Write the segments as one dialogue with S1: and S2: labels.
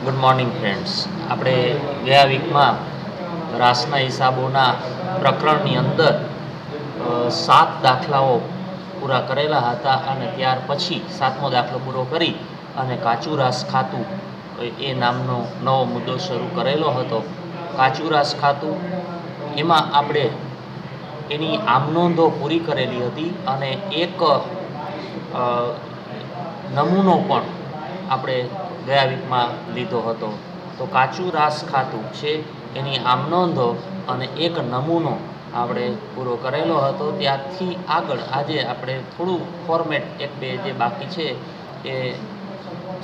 S1: Good morning friends. આપણે ગયા વીકમાં રાસના હિસાબોના પ્રકરણની અંદર 7 દાખલાઓ પૂરા કરેલા હતા અને ત્યાર પછી 7મો દાખલો પૂરો કરી અને કાચું રાસ ખાતું એ નામનો નવો મુદ્દો શરૂ કરેલો હતો. કાચું રાસ ખાતું એમાં આપણે એની આમનોંધો પૂરી કરેલી હતી અને એક નમૂનો પણ આપણે ગયા વીકમાં લીધો હતો. તો કાચું રાસ ખાતું છે એની આમનોંધો અને એક નમૂનો આપણે પૂરો કરેલો હતો. ત્યારથી આગળ આજે આપણે થોડું ફોર્મેટ 1-2 જે બાકી છે એ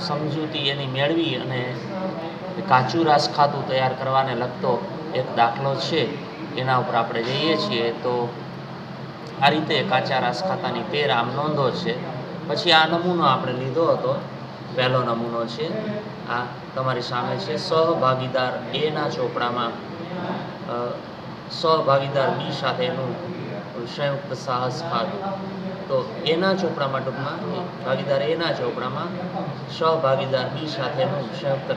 S1: સમજૂતી એની મેળવી અને કાચું રાસ ખાતું તૈયાર કરવાને લગતો એક દાખલો છે એના ઉપર આપણે જઈએ છીએ. તો આ રીતે કાચા રાસ ખાતાની 13 આમનોંધો છે. પછી આ નમૂનો આપણે લીધો હતો. પહેલો નમૂનો છે આ તમારી સામે છે. સહભાગીદાર એના ચોપડામાં સહભાગીદાર બી સાથેનું સંયુક્ત સાહસ ખાતું. તો એના ચોપડામાં ટૂંકમાં ભાગીદાર એના ચોપડામાં સહભાગીદાર બી સાથેનું સંયુક્ત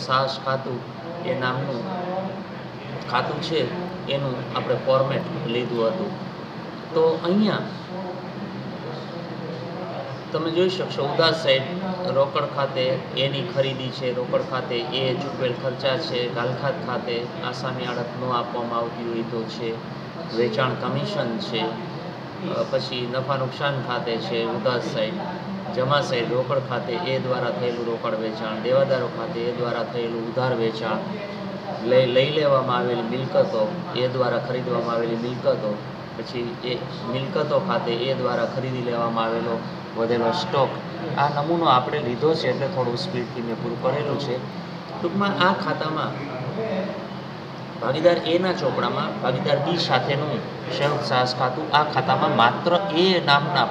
S1: સાહસ ખાતું એ નામનું ખાતું છે એનું આપણે ફોર્મેટ લીધું હતું. તો અહીંયા તમે જોઈ શકશો ઉધાર સાઈડ રોકડ ખાતે એની ખરીદી છે, રોકડ ખાતે એ ચૂકવેલ ખર્ચા છે, ગાલખાત ખાતે આસામી આડત ન આપવામાં આવતી હોય તો છે, વેચાણ કમિશન છે, પછી નફા નુકસાન ખાતે છે ઉધાર સાઈડ, જમા સાઈડ રોકડ ખાતે એ દ્વારા થયેલું રોકડ વેચાણ, દેવાદારો ખાતે એ દ્વારા થયેલું ઉધાર વેચાણ, લઈ લેવામાં આવેલી મિલકતો એ દ્વારા ખરીદવામાં આવેલી મિલકતો, પછી એ મિલકતો ખાતે એ દ્વારા ખરીદી લેવામાં આવેલો વધેલો સ્ટોક. આ નમૂનો આપણે લીધો છે એટલે થોડું સ્પીડથી મેં પૂરું કરેલું છે. ટૂંકમાં આ ખાતામાં ભાગીદાર એના ચોપડામાં ભાગીદાર બી સાથેનું સંયુક્ત સાહસ ખાતું આ ખાતામાં માત્ર એ નામના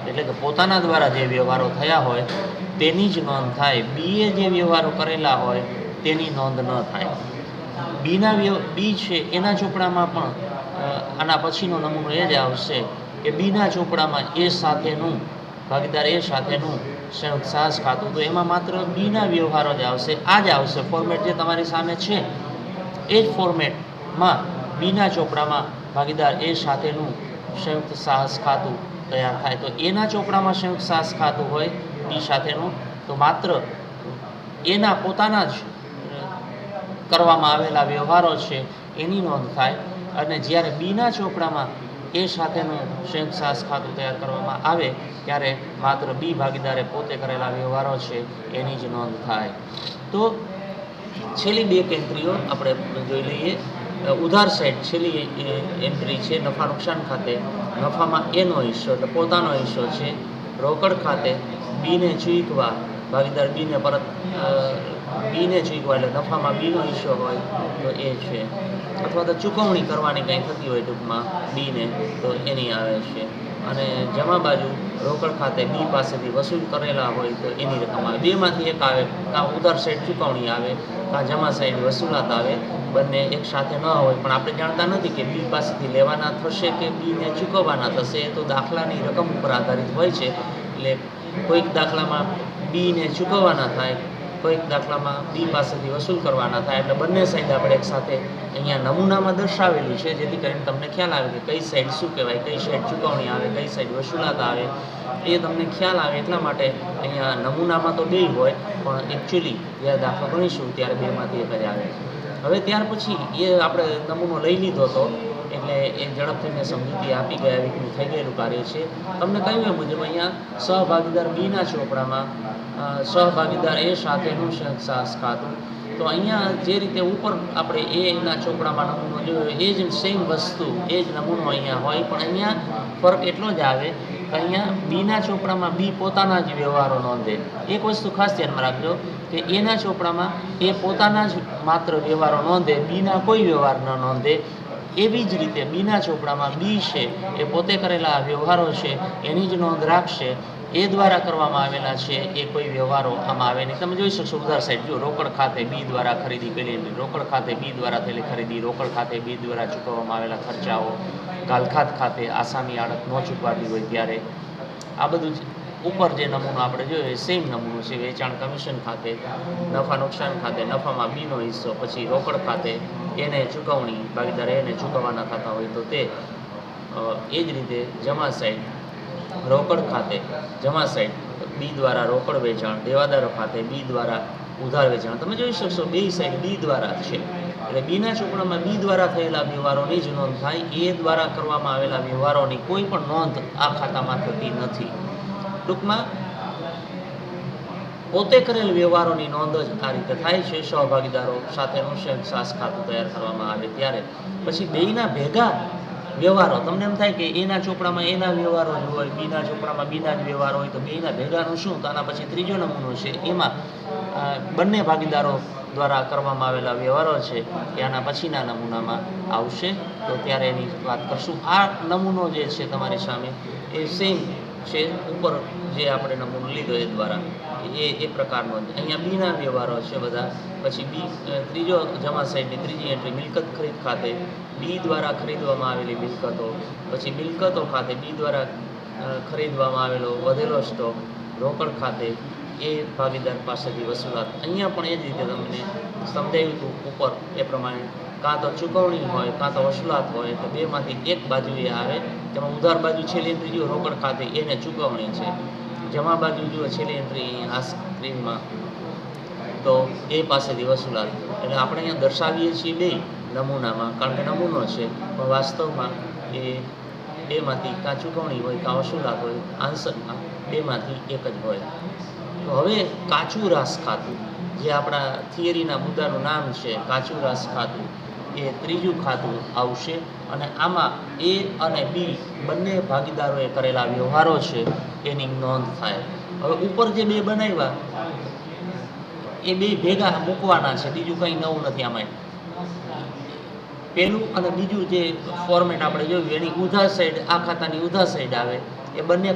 S1: એટલે કે પોતાના દ્વારા જે વ્યવહારો થયા હોય તેની જ નોંધ થાય. બીએ જે વ્યવહારો કરેલા હોય તેની નોંધ ન થાય. બી છે એના ચોપડામાં પણ આના પછીનો નમૂનો એ જ આવશે કે બીના ચોપડામાં એ સાથેનું ભાગીદાર એ સાથેનું સંયુક્ત સાહસ ખાતું. તો એમાં માત્ર બીના વ્યવહારો જ આવશે. આ જ આવશે ફોર્મેટ જે તમારી સામે છે એ જ ફોર્મેટમાં બીના ચોપડામાં ભાગીદાર એ સાથેનું સંયુક્ત સાહસ ખાતું તૈયાર થાય. તો એના ચોપડામાં સંયુક્ત સાહસ ખાતું હોય બી સાથેનું તો માત્ર એના પોતાના જ કરવામાં આવેલા વ્યવહારો છે એની નોંધ થાય. અને જ્યારે બીના ચોપડામાં એ સાથેનું સંયુક્ત સાહસ ખાતું તૈયાર કરવામાં આવે ત્યારે માત્ર બી ભાગીદારે પોતે કરેલા વ્યવહારો છે એની જ નોંધ થાય. તો છેલ્લી 2 એન્ટ્રીઓ આપણે જોઈ લઈએ. ઉધાર સાઈડ છેલ્લી એન્ટ્રી છે નફા નુકસાન ખાતે નફામાં એનો હિસ્સો એટલે પોતાનો હિસ્સો છે. રોકડ ખાતે બીને ચૂકવા ભાગીદાર બીને પરત બીને ચૂકવા એટલે નફામાં બીનો હિસ્સો હોય તો એ છે, અથવા તો ચૂકવણી કરવાની કંઈ થતી હોય ટૂંકમાં બીને તો એની આવે છે. અને જમા બાજુ રોકડ ખાતે બી પાસેથી વસૂલ કરેલા હોય તો એની રકમ આવે. બેમાંથી એક આવે, કાં ઉધાર સાઈડ ચૂકવણી આવે કાં જમા સાઈડ વસૂલાત આવે. બંને એક સાથે ન હોય પણ આપણે જાણતા નથી કે બી પાસેથી લેવાના થશે કે બીને ચૂકવવાના થશે. એ તો દાખલાની રકમ ઉપર આધારિત હોય છે. એટલે કોઈક દાખલામાં બીને ચૂકવવાના થાય, કોઈક દાખલામાં બી પાસેથી વસૂલ કરવાના થાય. એટલે બંને સાઈડ આપણે એક સાથે અહીંયા નમૂનામાં દર્શાવેલું છે જેથી કરીને તમને ખ્યાલ આવે કે કઈ સાઈડ શું કહેવાય, કઈ સાઈડ ચૂકવણી આવે, કઈ સાઈડ વસૂલાત આવે એ તમને ખ્યાલ આવે. એટલા માટે અહીંયા નમૂનામાં તો 2 હોય પણ એકચ્યુઅલી જ્યારે દાખલો ગણીશું ત્યારે 2માંથી એક જ આવે. હવે ત્યાર પછી એ આપણે નમૂનો લઈ લીધો હતો એટલે એ ઝડપથી મેં સમજૂતી આપી ગયા વીકનું થઈ ગયેલું કાર્ય છે. તમને કહ્યું એ મુજબ અહીંયા સહભાગીદાર બીના ચોપડામાં સહભાગીદાર એ સાથેનું સંયુક્ત સાહસ ખાતું. તો અહીંયા જે રીતે ઉપર આપણે એના ચોપડામાં નમૂનો જોયો એ જ સેમ વસ્તુ એ જ નમૂનો અહીંયા હોય પણ અહીંયા ફરક એટલો જ આવે કે અહીંયા બીના ચોપડામાં બી પોતાના જ વ્યવહારો નોંધે. એક વસ્તુ ખાસ ધ્યાનમાં રાખજો કે એના ચોપડામાં એ પોતાના જ માત્ર વ્યવહારો નોંધે, બીના કોઈ વ્યવહાર ન નોંધે. એવી જ રીતે બીના ચોપડામાં બી છે એ પોતે કરેલા વ્યવહારો છે એની જ નોંધ રાખશે. એ દ્વારા કરવામાં આવેલા છે એ કોઈ વ્યવહારો આમાં આવે નહીં. તમે જોઈ શકશો ઉધાર સાઈડ જો રોકડ ખાતે બી દ્વારા ખરીદી કરેલી, રોકડ ખાતે બી દ્વારા થયેલી ખરીદી, રોકડ ખાતે બી દ્વારા ચૂકવવામાં આવેલા ખર્ચાઓ, ગાલખાત ખાતે આસામી આડત ન ચૂકવાતી હોય ત્યારે આ બધું ઉપર જે નમૂનો આપણે જોયો એ સેમ નમૂનો છે. વેચાણ કમિશન ખાતે, નફા નુકસાન ખાતે નફામાં બીનો હિસ્સો, પછી રોકડ ખાતે એને ચૂકવણી ભાગીદાર એને ચૂકવવાના થતા હોય તો તે એ જ રીતે જમા સાઈડ રોકડ ખાતે જમા સાઈડ બી દ્વારા રોકડ વેચાણ, દેવાદારો ખાતે બી દ્વારા ઉધાર વેચાણ. તમે જોઈ શકશો બે સાઈડ બી દ્વારા છે, એટલે બીના ચોપડામાં બી દ્વારા થયેલા વ્યવહારોની જ નોંધ થાય. એ દ્વારા કરવામાં આવેલા વ્યવહારોની કોઈ પણ નોંધ આ ખાતામાં થતી નથી. ટૂંકમાં પોતે કરેલ વ્યવહારોની નોંધ જ આ રીતે થાય છે. સહભાગીદારો સાથેનું સંયુક્ત સાસ ખાતું તૈયાર કરવામાં આવે ત્યારે પછી બેયના ભેગા વ્યવહારો, તમને એમ થાય કે એના ચોપડામાં એના વ્યવહારો જ હોય, બીના ચોપડામાં બીના જ વ્યવહાર હોય, તો બેયના ભેગાનું શું? તો આના પછી ત્રીજો નમૂનો છે, એમાં બંને ભાગીદારો દ્વારા કરવામાં આવેલા વ્યવહારો છે એ આના પછીના નમૂનામાં આવશે, તો ત્યારે એની વાત કરશું. આ નમૂનો જે છે તમારી સામે એ સેમ છે, ઉપર જે આપણે નમૂનો લીધો એ દ્વારા એ પ્રકારનો અહીંયા બીના વ્યવહારો છે બધા. પછી બી ત્રીજો જમા સાઈડની ત્રીજી એન્ટ્રી મિલકત ખરીદ ખાતે બી દ્વારા ખરીદવામાં આવેલી મિલકતો, પછી મિલકતો ખાતે બી દ્વારા ખરીદવામાં આવેલો વધેલો સ્ટોક, રોકડ ખાતે એ ભાગીદાર પાસેથી વસૂલાત. અહીંયા પણ એ જ રીતે તમને સમજાવ્યું હતું ઉપર એ પ્રમાણે, કાં તો ચૂકવણી હોય કાં તો વસૂલાત હોય, એટલે બેમાંથી એક બાજુ એ આવે. તેમાં ઉધાર બાજુ છેલ્લી એન્ટ્રી જુઓ રોકડ ખાતે એને ચૂકવણી છે, જમા બાજુ જુઓ છેલ્લી એન્ટ્રી આ સ્ક્રીનમાં તો એ પાસેથી વસૂલાત. એટલે આપણે અહીંયા દર્શાવીએ છીએ બે નમૂનામાં, કારણ કે નમૂનો છે, પણ વાસ્તવમાં એ બેમાંથી કાં ચૂકવણી હોય કાં વસૂલાત હોય, આન્સરમાં બેમાંથી એક જ હોય. તો હવે કાચું રાસ ખાતું, જે આપણા થિયરીના મુદ્દાનું નામ છે કાચું રાસ ખાતું, એ ત્રીજું ખાતું આવશે અને આમાં એ અને બી બંને ભાગીદારોએ કરેલા વ્યવહારો છે એની નોંધ થાય. હવે ઉપર જે બે બનાવ્યા એ બે ભેગા મૂકવાના છે, બીજું કંઈ નવું નથી આમાં. પહેલું અને બીજું જે ફોર્મેટ આપણે જોયું એની ઉધાર સાઈડ આ ખાતાની ઉધાર સાઈડ આવે, એ બંને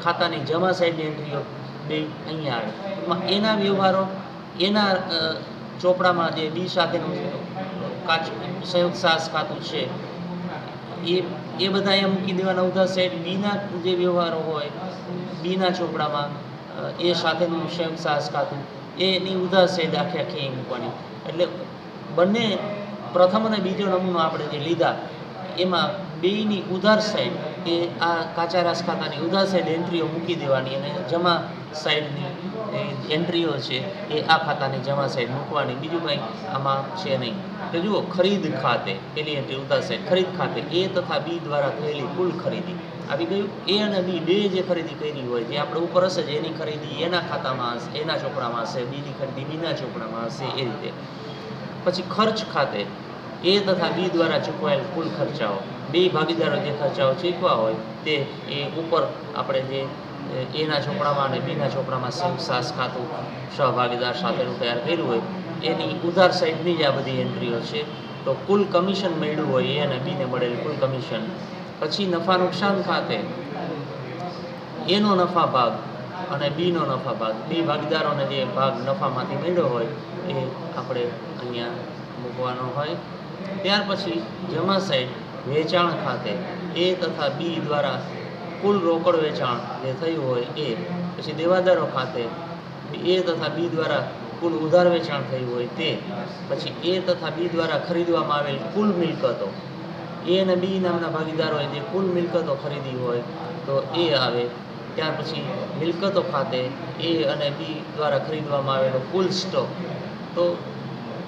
S1: ખાતાની જમા સાઈડની એન્ટ્રીઓ બે અહીંયા આવે. એના વ્યવહારો એના ચોપડામાં જે બી સાથેનું સંયુક્ત સાસ ખાતું છે એ બધા અહીંયા મૂકી દેવાના ઉધાર સાઈડ. બીના જે વ્યવહારો હોય બીના ચોપડામાં એ સાથેનું સંયુક્ત સાસ ખાતું એની ઉધાર સાઈડ આખી આખી મૂકવાની. એટલે બંને પ્રથમ અને બીજો નમૂનો આપણે જે લીધા એમાં બેયની ઉધાર સાઈડ એ આ કાચા રાસ ખાતાની ઉધાર સાઈડ એન્ટ્રીઓ મૂકી દેવાની અને જમા સાઈડની એન્ટ્રીઓ છે એ આ ખાતાની જમા સાઈડ મૂકવાની, બીજું કંઈ આમાં છે નહીં. તો જુઓ ખરીદ ખાતે પેલી એન્ટ્રી ઉધાર સાઈડ, ખરીદ ખાતે એ તથા બી દ્વારા થયેલી કુલ ખરીદી આવી ગયું. એ અને બી બે જે ખરીદી કરી હોય જે આપણે ઉપર હશે જ એની ખરીદી એના ખાતામાં હશે, એના ચોપડામાં હશે, બીની ખરીદી બીના ચોપડામાં હશે, એ રીતે. પછી ખર્ચ ખાતે એ તથા બી દ્વારા ચૂકવાયેલ કુલ ખર્ચાઓ, બે ભાગીદારો જે ખર્ચાઓ ચૂકવા હોય તે એ ઉપર આપણે જે એના ચોપડામાં અને બીના ચોપડામાં સંયુક્ત સાસ ખાતું સહભાગીદાર સાથેનું તૈયાર કર્યું હોય એની ઉધાર સાઈડની જ આ બધી એન્ટ્રીઓ છે. તો કુલ કમિશન મળ્યું હોય એ અને બીને મળેલ કુલ કમિશન. પછી નફા નુકસાન ખાતે એનો નફા ભાગ અને બીનો નફા ભાગ, બે ભાગીદારોને જે ભાગ નફામાંથી મળ્યો હોય એ આપણે અહીંયા મૂકવાનો હોય. ત્યાર પછી જમા સાઈડ વેચાણ ખાતે એ તથા બી દ્વારા કુલ રોકડ વેચાણ જે થયું હોય એ, પછી દેવાદારો ખાતે એ તથા બી દ્વારા કુલ ઉધાર વેચાણ થયું હોય તે, પછી એ તથા બી દ્વારા ખરીદવામાં આવેલ કુલ મિલકતો, એ અને બી નામના ભાગીદારોએ જે કુલ મિલકતો ખરીદી હોય તો એ આવે. ત્યાર પછી મિલકતો ખાતે એ અને બી દ્વારા ખરીદવામાં આવેલો કુલ સ્ટોક, તો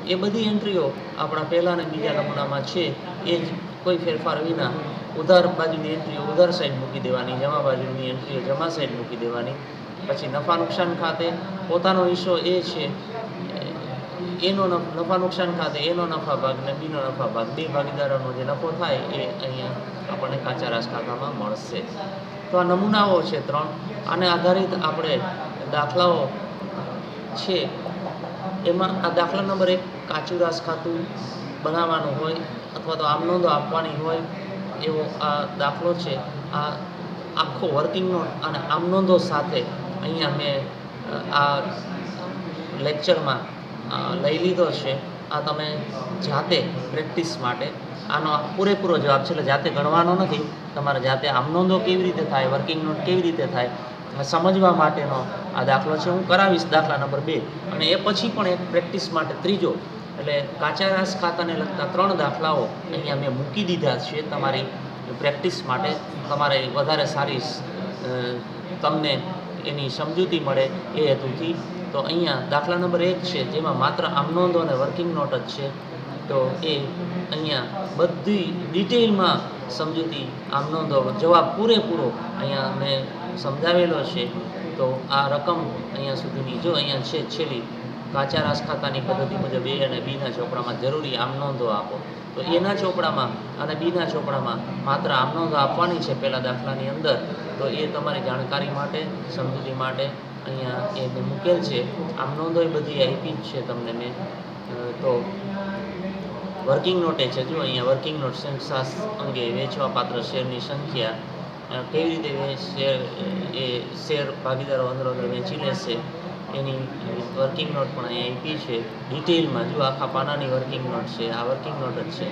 S1: એ બધી એન્ટ્રીઓ આપણા પહેલાં અને બીજા નમૂનામાં છે એ જ કોઈ ફેરફાર વિના ઉધાર બાજુની એન્ટ્રીઓ ઉધાર સાઈડ મૂકી દેવાની, જમા બાજુની એન્ટ્રીઓ જમા સાઈડ મૂકી દેવાની. પછી નફા નુકસાન ખાતે પોતાનો હિસ્સો એ છે એનો નફા નુકસાન ખાતે એનો નફા ભાગ ને બીનો નફા ભાગ, બે ભાગીદારોનો જે નફો થાય એ અહીંયા આપણને કાચા રાસ ખાતામાં મળશે. તો આ નમૂનાઓ છે 3, આને આધારિત આપણે દાખલાઓ છે એમાં આ દાખલા નંબર 1 કાચું રાસ ખાતું બનાવવાનું હોય અથવા તો આમ નોંધો આપવાની હોય એવો આ દાખલો છે. આ આખો વર્કિંગ નોટ અને આમ નોંધો સાથે અહીંયા મેં આ લેક્ચરમાં લઈ લીધો છે. આ તમે જાતે પ્રેક્ટિસ માટે આનો પૂરેપૂરો જવાબ છે, એટલે જાતે ગણવાનો નથી, તમારે જાતે આમ નોંધો કેવી રીતે થાય, વર્કિંગ નોટ કેવી રીતે થાય સમજવા માટેનો આ દાખલો છે. હું કરાવીશ દાખલા નંબર 2, અને એ પછી પણ એક પ્રેક્ટિસ માટે ત્રીજો, એટલે કાચા રાસ ખાતાને લગતા 3 દાખલાઓ અહીંયા મેં મૂકી દીધા છે તમારી પ્રેક્ટિસ માટે, તમારે વધારે સારી તમને એની સમજૂતી મળે એ હેતુથી. તો અહીંયા દાખલા નંબર 1 છે, જેમાં માત્ર આમ નોંધો અને વર્કિંગ નોટ જ છે. તો એ અહીંયા બધી ડિટેલમાં સમજૂતી આમ નોંધો જવાબ પૂરેપૂરો અહીંયા મેં સમજાવેલો છે. તો આ રકમ અહીંયા સુધીની જો અહીંયા છે છેલ્લી કાચા રાસ ખાતાની પદ્ધતિ મુજબ A અને Bના ચોપડામાં જરૂરી આમ નોંધો આપો. તો એના ચોપડામાં અને બીના ચોપડામાં માત્ર આમ નોંધો આપવાની છે પહેલા દાખલાની અંદર. તો એ તમારી જાણકારી માટે, સમજૂતી માટે અહીંયા એ મેં મૂકેલ છે. આમ નોંધો એ બધી આપી જ છે તમને મેં. તો વર્કિંગ નોટે છે, જો અહીંયા વર્કિંગ નોટ સંખ્યા અંગે વેચવા પાત્ર શેરની સંખ્યા કેવી રીતે શેર ભાગીદારો અંદર વેચી લેશે એની વર્કિંગ નોટ પણ અહીંયા આપી છે ડિટેલમાં. જો આખા પાનાની વર્કિંગ નોટ છે, આ વર્કિંગ નોટ જ છે.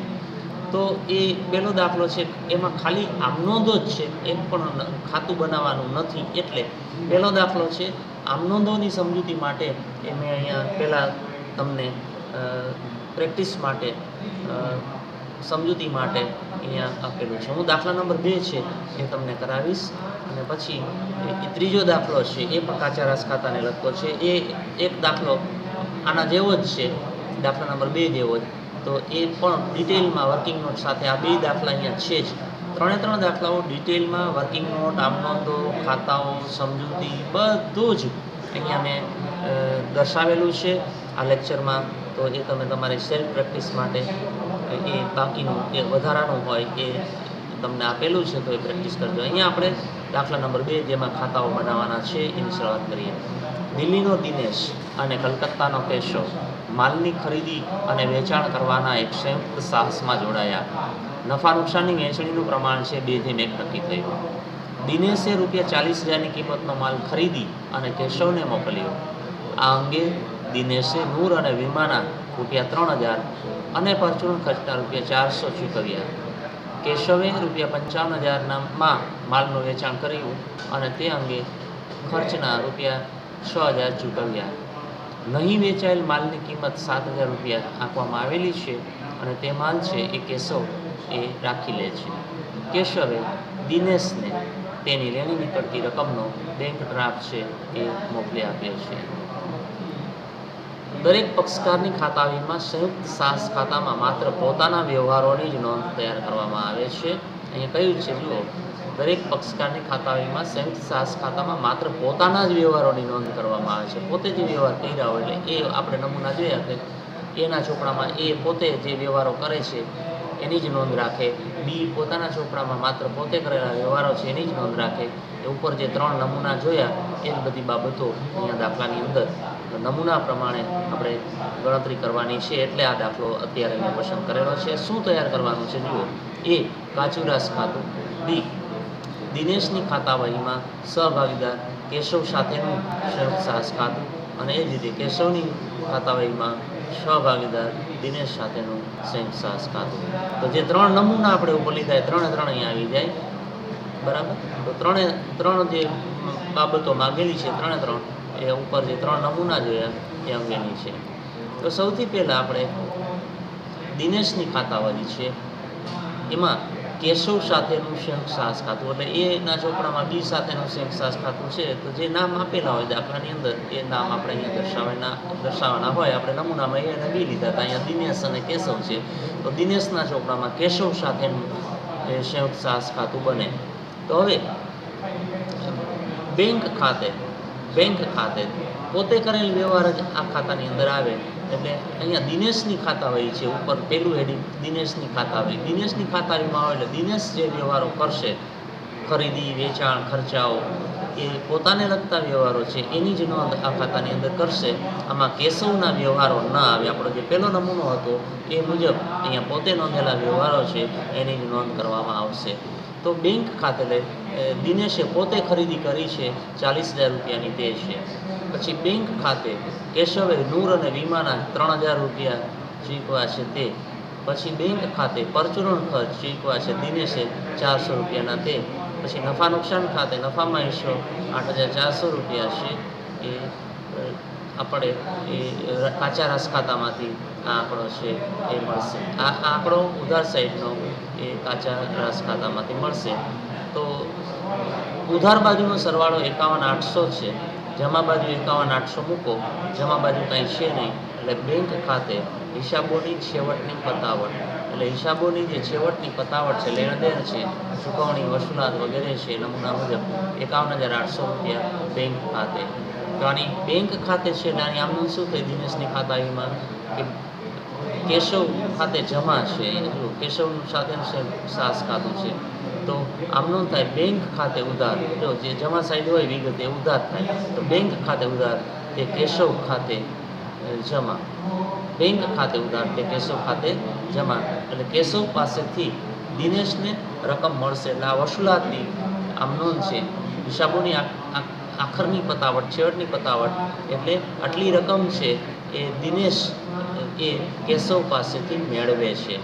S1: તો એ પહેલો દાખલો છે, એમાં ખાલી આમ નોંધો જ છે, એક પણ ખાતું બનાવવાનું નથી. એટલે પહેલો દાખલો છે આમ નોંધોની સમજૂતી માટે એ મેં અહીંયા પહેલાં તમને પ્રેક્ટિસ માટે સમજૂતી માટે અહીંયા આપેલું છે. હું દાખલા નંબર 2 છે એ તમને કરાવીશ, અને પછી એ ત્રીજો દાખલો છે એ પણ કાચા રાસ ખાતાને લગતો છે. એ એક દાખલો આના જેવો જ છે, દાખલા નંબર 2 જેવો જ. તો એ પણ ડિટેલમાં વર્કિંગ નોટ સાથે આ 2 દાખલા અહીંયા છે જ. 3 દાખલાઓ ડિટેલમાં વર્કિંગ નોટ, આમ નોંધો, ખાતાઓ, સમજૂતી બધું જ અહીંયા મેં દર્શાવેલું છે આ લેક્ચરમાં. તો એ તમે તમારી સેલ્ફ પ્રેક્ટિસ માટે એ બાકીનું જે વધારાનું હોય એ તમને આપેલું છે, તો એ પ્રેક્ટિસ કરજો. અહીંયા આપણે દાખલા નંબર 2 જેમાં ખાતાઓ બનાવવાના છે એની શરૂઆત કરીએ. દિલ્હીનો દિનેશ અને કલકત્તાનો કેશવ માલની ખરીદી અને વેચાણ કરવાના એક સંયુક્ત સાહસમાં જોડાયા. નફા નુકસાનની વહેંચણીનું પ્રમાણ છે 2:1 નક્કી થયું. દિનેશે ₹40,000ની કિંમતનો માલ ખરીદી અને કેશવને મોકલ્યો. આ અંગે દિનેશે નૂર અને વીમાના ₹3,000 અને પરચુરણ ખર્ચના ₹400 ચૂકવ્યા. કેશવે ₹55,000 માં માલનું વેચાણ કર્યું અને તે અંગે ખર્ચના ₹6,000 ચૂકવ્યા. નહીં વેચાયેલ માલની કિંમત ₹7,000 આપવામાં આવેલી છે, અને તે માલ છે એ કેશવ એ રાખી લે છે. કેશવે દિનેશને તેની લેણી નીકળતી રકમનો બેંક ડ્રાફ્ટ છે એ મોકલી આપ્યો છે. દરેક પક્ષકારની ખાતાવહીમાં સંયુક્ત સાહસ ખાતામાં માત્ર પોતાના વ્યવહારોની જ નોંધ તૈયાર કરવામાં આવે છે. અહીંયા કહ્યું છે, જુઓ, દરેક પક્ષકારની ખાતાવહીમાં સંયુક્ત સાહસ ખાતામાં માત્ર પોતાના જ વ્યવહારોની નોંધ કરવામાં આવે છે. પોતે જે વ્યવહાર કર્યા હોય, એટલે એ આપણે નમૂના જોયા કે એના ચોપડામાં એ પોતે જે વ્યવહારો કરે છે એની જ નોંધ રાખે. બી પોતાના ચોપડામાં માત્ર પોતે કરેલા વ્યવહારો છે એની જ નોંધ રાખે. એ ઉપર જે 3 નમૂના જોયા એ જ બધી બાબતો અહીંયા દાખલાની અંદર નમૂના પ્રમાણે આપણે ગણતરી કરવાની છે. એટલે આ દાખલો અત્યારે મેં પસંદ કરેલો છે. શું તૈયાર કરવાનું છે, જુઓ. એ કાચું રાસ ખાતું. બી દિનેશની ખાતાવહીમાં સહભાગીદાર કેશવ સાથેનું સંયુક્ત સાહસ ખાતું, અને એ જ રીતે કેશવની ખાતાવહીમાં સહભાગીદાર દિનેશ સાથેનું સંયુક્ત સાહસ ખાતું. તો જે 3 નમૂના આપણે ઉપર લીધા એ 3 અહીંયા આવી જાય, બરાબર. તો 3 જે બાબતો માગેલી છે 3 એ ઉપર જે 3 નમૂના જોયા એ અંગેની છે. તો સૌથી પહેલાં આપણે દિનેશની ખાતાવહી છે એમાં કેશવ સાથેનું સંયુક્ત સાહસ ખાતું, એટલે એના ચોપડામાં બી સાથેનું સંયુક્ત સાહસ ખાતું છે. તો જે નામ આપેલા હોય દાખલાની અંદર એ નામ આપણે અહીંયા દર્શાવવાના હોય. આપણે નમૂનામાં એ અને બી લીધા હતા, અહીંયા દિનેશ અને કેશવ છે. તો દિનેશના ચોપડામાં કેશવ સાથેનું સંયુક્ત સાહસ ખાતું બને. તો હવે બેંક ખાતે પોતે કરેલ વ્યવહાર જ આ ખાતાની અંદર આવે. એટલે અહીંયા દિનેશની ખાતાવહી છે, ઉપર પહેલું હેડિંગ દિનેશની ખાતાવહી. દિનેશની ખાતાવહીમાં આવે એટલે દિનેશ જે વ્યવહારો કરશે, ખરીદી, વેચાણ, ખર્ચાઓ, એ પોતાને લગતા વ્યવહારો છે એની જ નોંધ આ ખાતાની અંદર કરશે. આમાં કેશવના વ્યવહારો ન આવે. આપણો જે પહેલો નમૂનો હતો એ મુજબ અહીંયા પોતે નોંધેલા વ્યવહારો છે એની જ નોંધ કરવામાં આવશે. તો બેંક ખાતે દિનેશે પોતે ખરીદી કરી છે ₹40,000ની તે છે. પછી બેંક ખાતે કેશવે નૂર અને વીમાના ₹3,000 ચૂકવા છે તે, પછી બેંક ખાતે પરચુરણ ખર્ચ ચૂકવા છે દિનેશે 400 રૂપિયાના તે, પછી નફા નુકસાન ખાતે નફામાં હિસ્સો 8,400 રૂપિયા છે એ આપણે એ કાચા રાસ ખાતામાંથી આ આંકડો છે એ મળશે. આ આંકડો ઉધાર સાઈડનો એ કાચા રાસ ખાતામાંથી મળશે. તો ઉધાર બાજુનો સરવાળો 51,800 છે, જમા બાજુ 51,800 મૂકો, જમા બાજુ કાંઈ છે નહીં, એટલે બેંક ખાતે હિસાબોની છેવટની પતાવટ, એટલે હિસાબોની જે છેવટની પતાવટ છે, લેણદેણ છે, ચૂકવણી વસૂલાત વગેરે છે, નમૂના મુજબ 51,800 રૂપિયા બેંક ખાતે. તો આની બેંક ખાતે છે એટલે આની આમનું શું થાય દિનેશની ખાતામાં કે કેશવ ખાતે જમા છે, જો કેશવનું સાથેનું સાસ ખાતું છે, તો આમનું થાય બેંક ખાતે ઉધાર. જો જે જમા સાઈડ હોય વિગત એ ઉધાર થાય, તો બેંક ખાતે ઉધાર તે કેશવ ખાતે જમા, બેંક ખાતે ઉધાર તે કેશવ ખાતે જમા. એટલે કેશવ પાસેથી દિનેશને રકમ મળશે. એટલે આ વસૂલાતની આમ નોંધ છે, હિસાબોની આખરની પતાવટ, છેવટની પતાવટ, એટલે આટલી રકમ છે એ દિનેશ એ કેશવ પાસેથી મેળવે છે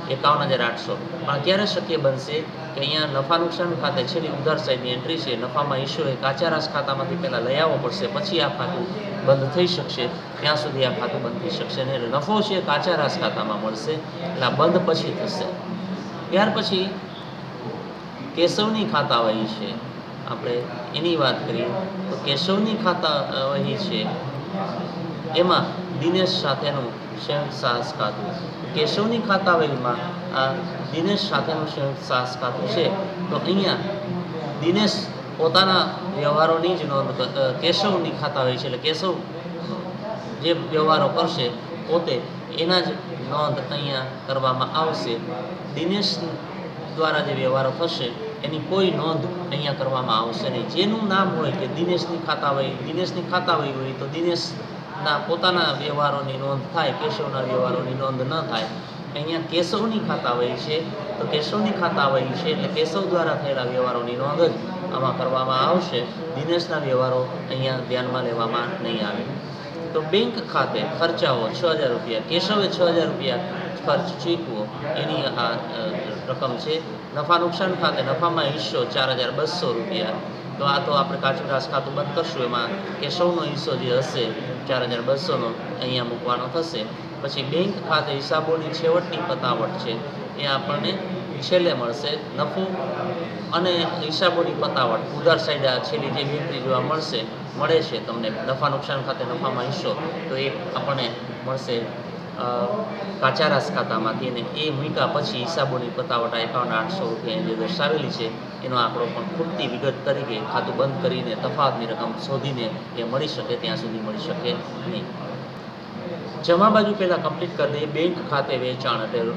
S1: 51,800. પણ ક્યારે શક્ય બનશે કે અહીંયા નફા નુકસાન ખાતે છેલ્લી ઉધાર સાઈડની એન્ટ્રી છે, નફામાં હિસ્સો એ કાચા રાસ ખાતામાંથી પહેલાં લઈ આવવો પડશે, પછી આ ખાતું બંધ થઈ શકશે. ત્યાં સુધી આ ખાતું બંધ થઈ શકશે નહીં. એટલે નફો છે કાચા રાસ ખાતામાં મળશે, એટલે આ બંધ પછી થશે. ત્યાર પછી કેશવની ખાતાવહી છે, આપણે એની વાત કરીએ તો કેશવની ખાતાવહી છે એમાં દિનેશ સાથેનું સંયુક્ત સાહસ ખાતું. કેશવની ખાતાવહીમાં આ દિનેશ સાથેનું સંયુક્ત સાહસ ખાતું છે, તો અહીંયા દિનેશ પોતાના વ્યવહારોની જ નોંધ, કેશવની ખાતાવહી છે એટલે કેશવ જે વ્યવહારો કરશે પોતે એના જ નોંધ અહીંયા કરવામાં આવશે. દિનેશ દ્વારા જે વ્યવહારો થશે એની કોઈ નોંધ અહીંયા કરવામાં આવશે નહીં. જેનું નામ હોય કે દિનેશની ખાતાવહી હોય તો દિનેશના પોતાના વ્યવહારોની નોંધ થાય, કેશવના વ્યવહારોની નોંધ ન થાય. અહીંયા કેશવની ખાતાવહી છે, તો કેશવની ખાતાવહી છે એટલે કેશવ દ્વારા થયેલા વ્યવહારોની નોંધ જ આમાં કરવામાં આવશે. દિનેશના વ્યવહારો અહીંયા ધ્યાનમાં લેવામાં નહીં આવે. તો બેંક ખાતે ખર્ચાઓ 6,000 રૂપિયા, કેશવે 6,000 રૂપિયા ખર્ચ ચૂકવો એની આ રકમ છે. નફા નુકસાન ખાતે નફામાં હિસ્સો 4,200 રૂપિયા. તો આ તો આપણે કાચું રાસ ખાતું બંધ કરશું, એમાં કેશવનો હિસ્સો જે હશે 4,200નો અહીંયા મૂકવાનો થશે. પછી બેંક ખાતે હિસાબોની છેવટની પતાવટ છે એ આપણને છેલ્લે મળશે. નફો અને હિસાબોની પતાવટ ઉધાર સાઈડ આ છેલ્લી જે વિનંતી જોવા મળે છે તમને નફા નુકસાન ખાતે નફામાં હિસ્સો, તો એ આપણને મળશે કાચા રાસ ખાતામાંથી. અને એ મૂક્યા પછી હિસાબોની પતાવટ 51,800 રૂપિયા જે દર્શાવેલી છે એનો આંકડો પણ ખૂટતી વિગત તરીકે ખાતું બંધ કરીને તફાવતની રકમ શોધીને એ મળી શકે ત્યાં સુધી મળી શકે નહીં. જમા બાજુ પહેલાં કમ્પ્લીટ કરી દઈએ. બેંક ખાતે વેચાણ, એટલે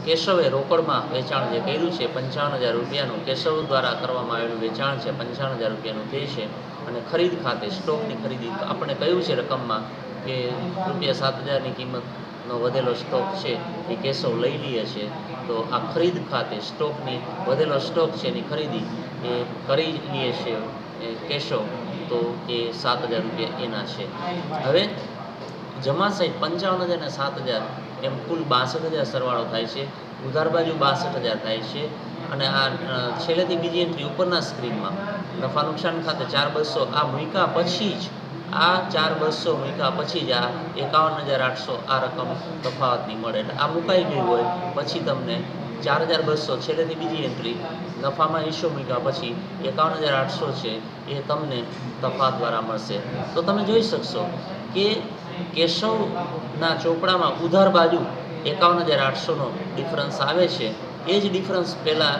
S1: કેશવે રોકડમાં વેચાણ જે કર્યું છે 55,000 રૂપિયાનું કેશવ દ્વારા કરવામાં આવેલું વેચાણ છે, 55,000 રૂપિયાનું તે છે. અને ખરીદ ખાતે સ્ટોકની ખરીદી આપણે કહ્યું છે રકમમાં કે ₹7,000ની કિંમતનો વધેલો સ્ટોક છે એ કેશવ લઈ લે છે. તો આ ખરીદ ખાતે સ્ટોકની વધેલો સ્ટોક છે એની ખરીદી એ કરી લે છે કેશવ, તો એ 7,000 રૂપિયા એના છે. હવે જમા સાઈડ 55,000 અને 7,000 એમ કુલ 62,000 સરવાળો થાય છે. ઉધાર બાજુ 62,000 થાય છે. અને આ છેલ્લેથી બીજી એન્ટ્રી ઉપરના સ્ક્રીનમાં નફા નુકસાન ખાતે 4,200 આ મૂક્યા પછી જ, આ 4,200 મૂક્યા પછી જ આ 51,800 આ રકમ તફાવતની મળે. એટલે આ મુકાઈ ગઈ હોય પછી તમને 4,200 છેલ્લેથી બીજી એન્ટ્રી નફામાં હિસ્સો મૂક્યા પછી 51,800 છે એ તમને તફાવત દ્વારા મળશે. તો તમે જોઈ શકશો કે કેશવના ચોપડામાં ઉધાર બાજુ 51,800નો ડિફરન્સ આવે છે. એ જ ડિફરન્સ પહેલાં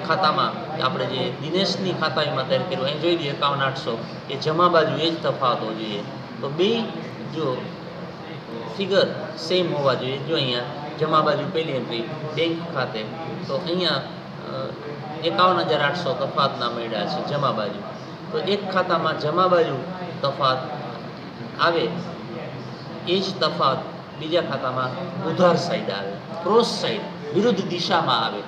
S1: ખાતામાં આપણે જે દિનેશની ખાતામાં તૈયાર કર્યું અહીં જોઈ લઈએ 51,800 એ જમા બાજુ એ જ તફાવત હોવો જોઈએ. તો બે જો ફિગર સેમ હોવા જોઈએ. જો અહીંયા જમા બાજુ પહેલી એન્ટ્રી બેંક ખાતે, તો અહીંયા 51,800 તફાવતના મળ્યા છે જમા બાજુ. તો એક ખાતામાં જમા બાજુ તફાવત આવે એ જ તફાવત બીજા ખાતામાં ઉધાર સાઈડ આવે, ક્રોસ સાઈડ વિરુદ્ધ દિશામાં આવે.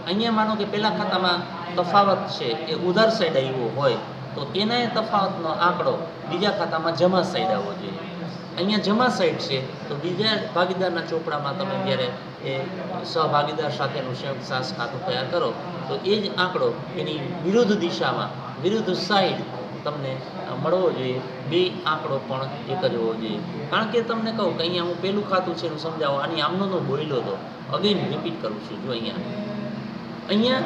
S1: અહીંયા માનો કે પહેલા ખાતામાં તફાવત છે એ ઉધાર સાઈડ આવ્યો હોય તો એના તફાવતનો આંકડો બીજા ખાતામાં જમા સાઈડ આવવો જોઈએ. અહીંયા જમા સાઈડ છે તો બીજા ભાગીદારના ચોપડામાં તમે જ્યારે એ સહભાગીદાર સાથેનું સંયુક્ત સાસ ખાતું તૈયાર કરો તો એ જ આંકડો એની વિરુદ્ધ દિશામાં વિરુદ્ધ સાઈડ તમને મળવો જોઈએ. બે આંકડો પણ એક જ હોવો જોઈએ. કારણ કે તમને કહું કે અહીંયા હું પહેલું ખાતું છે એનું સમજાવો, આની આમનો તો બોલ્યો હતો, અગેન રિપીટ કરું છું. જો અહીંયા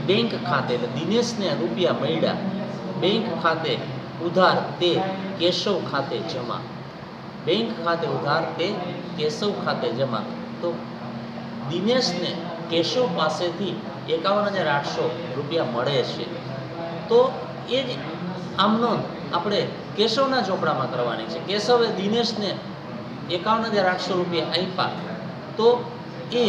S1: બેંક ખાતે એટલે દિનેશને રૂપિયા મળ્યા, બેંક ખાતે ઉધાર તે કેશવ ખાતે જમા, બેંક ખાતે ઉધાર તે કેશવ ખાતે જમા. તો દિનેશને કેશવ પાસેથી 51,800 રૂપિયા મળે છે. તો એ જ આમનો આપણે કેશવના ચોપડામાં કરવાની છે. કેશવે દિનેશને 51,800 રૂપિયા આપ્યા તો એ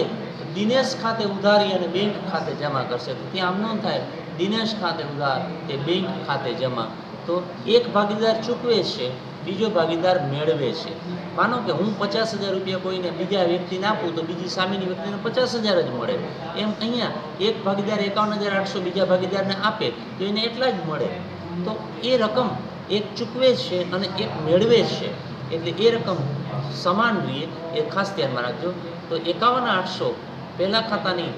S1: દિનેશ ખાતે ઉધારી અને બેંક ખાતે જમા કરશે. તો ત્યાં આમનો થાય દિનેશ ખાતે ઉધાર તે બેંક ખાતે જમા. તો એક ભાગીદાર ચૂકવે છે, બીજો ભાગીદાર મેળવે છે. માનો કે હું 50,000 રૂપિયા કોઈને બીજા વ્યક્તિને આપું તો બીજી સામેની વ્યક્તિને 50,000 જ મળે. એમ અહીંયા એક ભાગીદાર 51,800 બીજા ભાગીદારને આપે તો એને એટલા જ મળે. તો એ રકમ એક ચૂકવે છે અને એક મેળવે છે એટલે એ રકમ સમાન રહે, એ ખાસ ધ્યાનમાં રાખજો. તો 51,800 પહેલા ખાતાની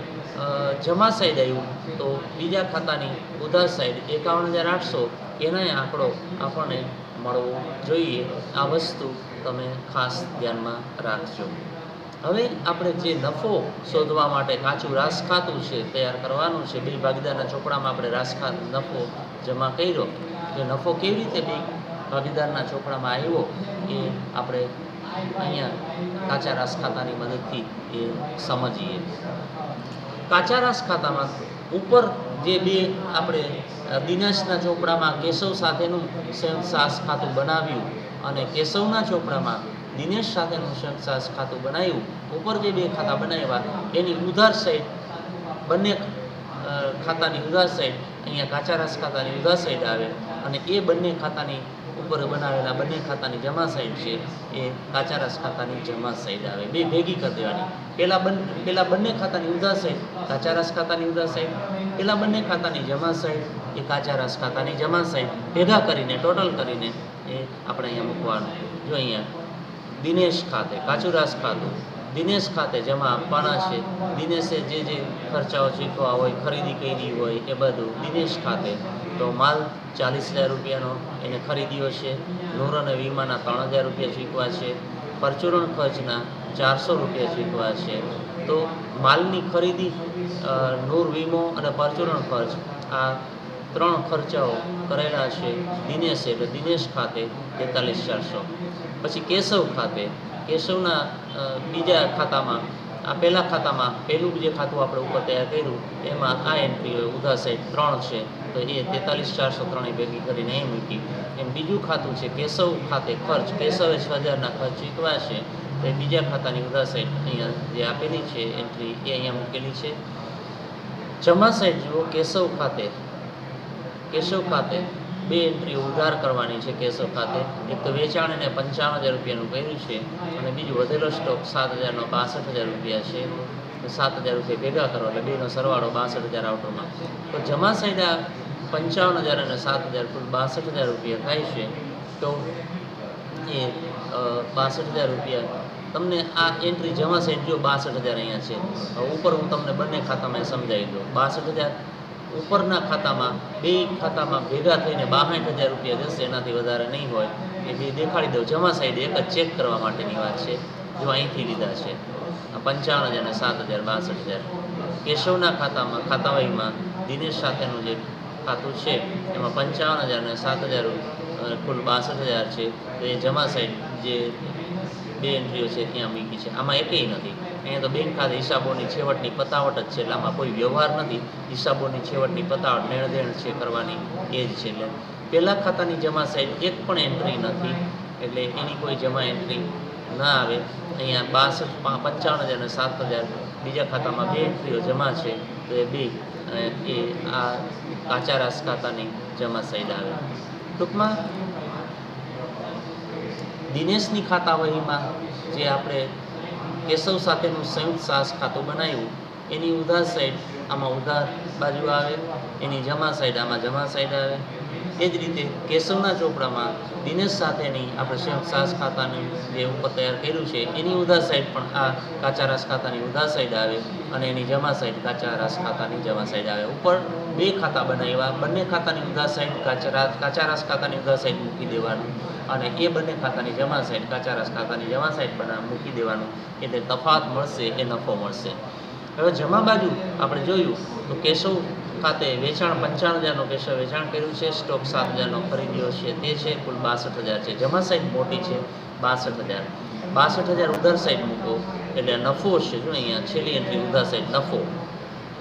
S1: જમા સાઈડ આવ્યું તો બીજા ખાતાની ઉધાર સાઈડ 51,800 એનો આંકડો આપણને મળવો જોઈએ. આ વસ્તુ તમે ખાસ ધ્યાનમાં રાખજો. હવે આપણે જે નફો શોધવા માટે કાચું રાસ ખાતું છે તૈયાર કરવાનું છે. બે ભાગીદારના ચોપડામાં આપણે નફો જમા કર્યો. એ નફો કેવી રીતે બે ભાગીદારના ચોપડામાં આવ્યો એ આપણે અહીંયા કાચા રાસ ખાતાની મદદથી એ સમજીએ. કાચા રાસ ખાતામાં ઉપર જે બે આપણે દિનેશના ચોપડામાં કેશવ સાથેનું સંયુક્ત સાસ ખાતું બનાવ્યું અને કેશવના ચોપડામાં દિનેશ સાથેનું સંયુક્ત સાસ ખાતું બનાવ્યું, ઉપર જે બે ખાતા બનાવ્યા એની ઉધાર સાઈડ બંને ખાતાની ઉધાર સાઈડ અહીંયા કાચા રાસ ખાતાની ઉધાર સાઈડ આવે અને એ બંને ખાતાની ઉપર બનાવેલા બંને ખાતાની જમા સાઈડ છે એ કાચા રાસ ખાતાની જમા સાઈડ આવે. બે ભેગી કરી દેવાની. પેલા બંને ખાતાની ઉધાર સાઈડ કાચા રાસ ખાતાની ઉધાર સાઈડ, પેલા બંને ખાતાની જમા સાઈડ એ કાચા રાસ ખાતાની જમા સાઈડ ભેગા કરીને ટોટલ કરીને એ આપણે અહીંયા મૂકવાનું. જો અહીંયા દિનેશ ખાતે કાચું રાસ ખાતું, દિનેશ ખાતે જમા આપવાના છે. દિનેશે જે ખર્ચાઓ ચૂકવા હોય, ખરીદી કરી હોય એ બધું દિનેશ ખાતે. તો માલ 40,000 રૂપિયાનો એને ખરીદ્યો છે. નૂર અને વીમાના 3,000 રૂપિયા ચૂકવા છે. પરચુરણ ખર્ચના 400 રૂપિયા ચૂકવા છે. તો માલની ખરીદી, નૂર વીમો અને પરચુરણ ખર્ચ આ 3 ખર્ચાઓ કરેલા છે દિનેશે એટલે દિનેશ ખાતે 43,400. પછી કેશવ ખાતે, કેશવના બીજા ખાતામાં આ પહેલા ખાતામાં પહેલું જે ખાતું આપણે ઉપર તૈયાર કર્યું એમાં આ એન્ટ્રી હોય ઉધાર સાઈડ 3 છે તો એ 43,403 ભેગી કરીને એ મૂકી. એમ બીજું ખાતું છે કેશવ ખાતે ખર્ચ, કેશવે 6,000ના ખર્ચ ચૂકવા છે તો એ બીજા ખાતાની ઉધાર સાઈડ અહીંયા જે આપેલી છે એન્ટ્રી એ અહીંયા મૂકેલી છે. જમા સાઈડ જુઓ કેશવ ખાતે બે એન્ટ્રી ઉધાર કરવાની છે. કેશવ ખાતે એક તો વેચાણ એને 55,000 રૂપિયાનું કર્યું છે અને બીજું વધેલો સ્ટોક 7,000નો 62,000 રૂપિયા છે. તો 7,000 રૂપિયા ભેગા કરો એટલે બેનો સરવાળો 62,000 આઉટરમાં. તો જમા સાઈડ આ 55,000 અને 7,000 કુલ 62,000 રૂપિયા થાય છે. તો એ 62,000 રૂપિયા તમને આ એન્ટ્રી જમા સાઈડ જો 62,000 અહીંયા છે. ઉપર હું તમને બંને ખાતામાં સમજાવી દઉં. 62,000 ઉપરના ખાતામાં બે ખાતામાં ભેગા થઈને 62,000 રૂપિયા જશે, એનાથી વધારે નહીં હોય. એ બે દેખાડી દઉં. જમા સાઈડ એક જ ચેક કરવા માટેની વાત છે. જો અહીંથી લીધા છે 55,000 અને 7,000 62,000. કેશવના ખાતામાં ખાતાવાહીમાં દિનેશ સાથેનું જે ખાતું છે એમાં 55,000 અને 7,000 કુલ 62,000 છે. તો એ જમા સાઈડ જે બે એન્ટ્રીઓ છે ત્યાં મૂકી છે. આમાં એકેય નથી. અહીંયા તો બેંક ખાતે હિસાબોની છેવટની પતાવટ જ છે એટલે આમાં કોઈ વ્યવહાર નથી. હિસાબોની છેવટની પતાવટ લેણદેણ છે કરવાની એ જ છે. એટલે પહેલા ખાતાની જમા સાઈડ એક પણ એન્ટ્રી નથી એટલે એની કોઈ જમા એન્ટ્રી ના આવે. અહીંયા 55,000 અને 7,000 બીજા ખાતામાં બે એન્ટ્રીઓ જમા છે તો એ બે એ આ કાચા રાસ ખાતાની જમા સાઈડ આવે. ટૂંકમાં દિનેશની ખાતાવહીમાં જે આપણે કેશવ સાથેનું સંયુક્ત સાસ ખાતું બનાવ્યું એની ઉધાર સાઈડ આમાં ઉધાર બાજુ આવે, એની જમા સાઈડ આમાં જમા સાઈડ આવે. એ જ રીતે કેશવના ચોપડામાં દિનેશ સાથેની આપણે સંયુક્ત સાહસ ખાતાની જે ઉપર તૈયાર કર્યું છે એની ઉધા સાઈડ પણ આ કાચા રાસ ખાતાની ઉધા સાઈડ આવે અને એની જમા સાઈડ કાચા રાસ ખાતાની જમા સાઈડ આવે. ઉપર બે ખાતા બનાવ્યા, બંને ખાતાની ઉધા સાઈડ કાચા રાસ ખાતાની ઉધા સાઈડ મૂકી દેવાનું અને એ બંને ખાતાની જમા સાઈડ કાચા રાસ ખાતાની જમા સાઈડ મૂકી દેવાનું. એટલે તફાત મળશે એ નફો મળશે. હવે જમા બાજુ આપણે જોયું તો કેશવ ખાતે વેચાણ 55,000નું કેશવ વેચાણ કર્યું છે, સ્ટોક 7,000નો ખરીદ્યો છે, તે છે કુલ 62,000 છે. જમા સાઈડ મોટી છે 62,000. 62,000 ઉધાર સાઈડ મૂકો એટલે નફો છે. જો અહીંયા છેલ્લી એન્ટ્રી ઉધાર સાઈડ નફો,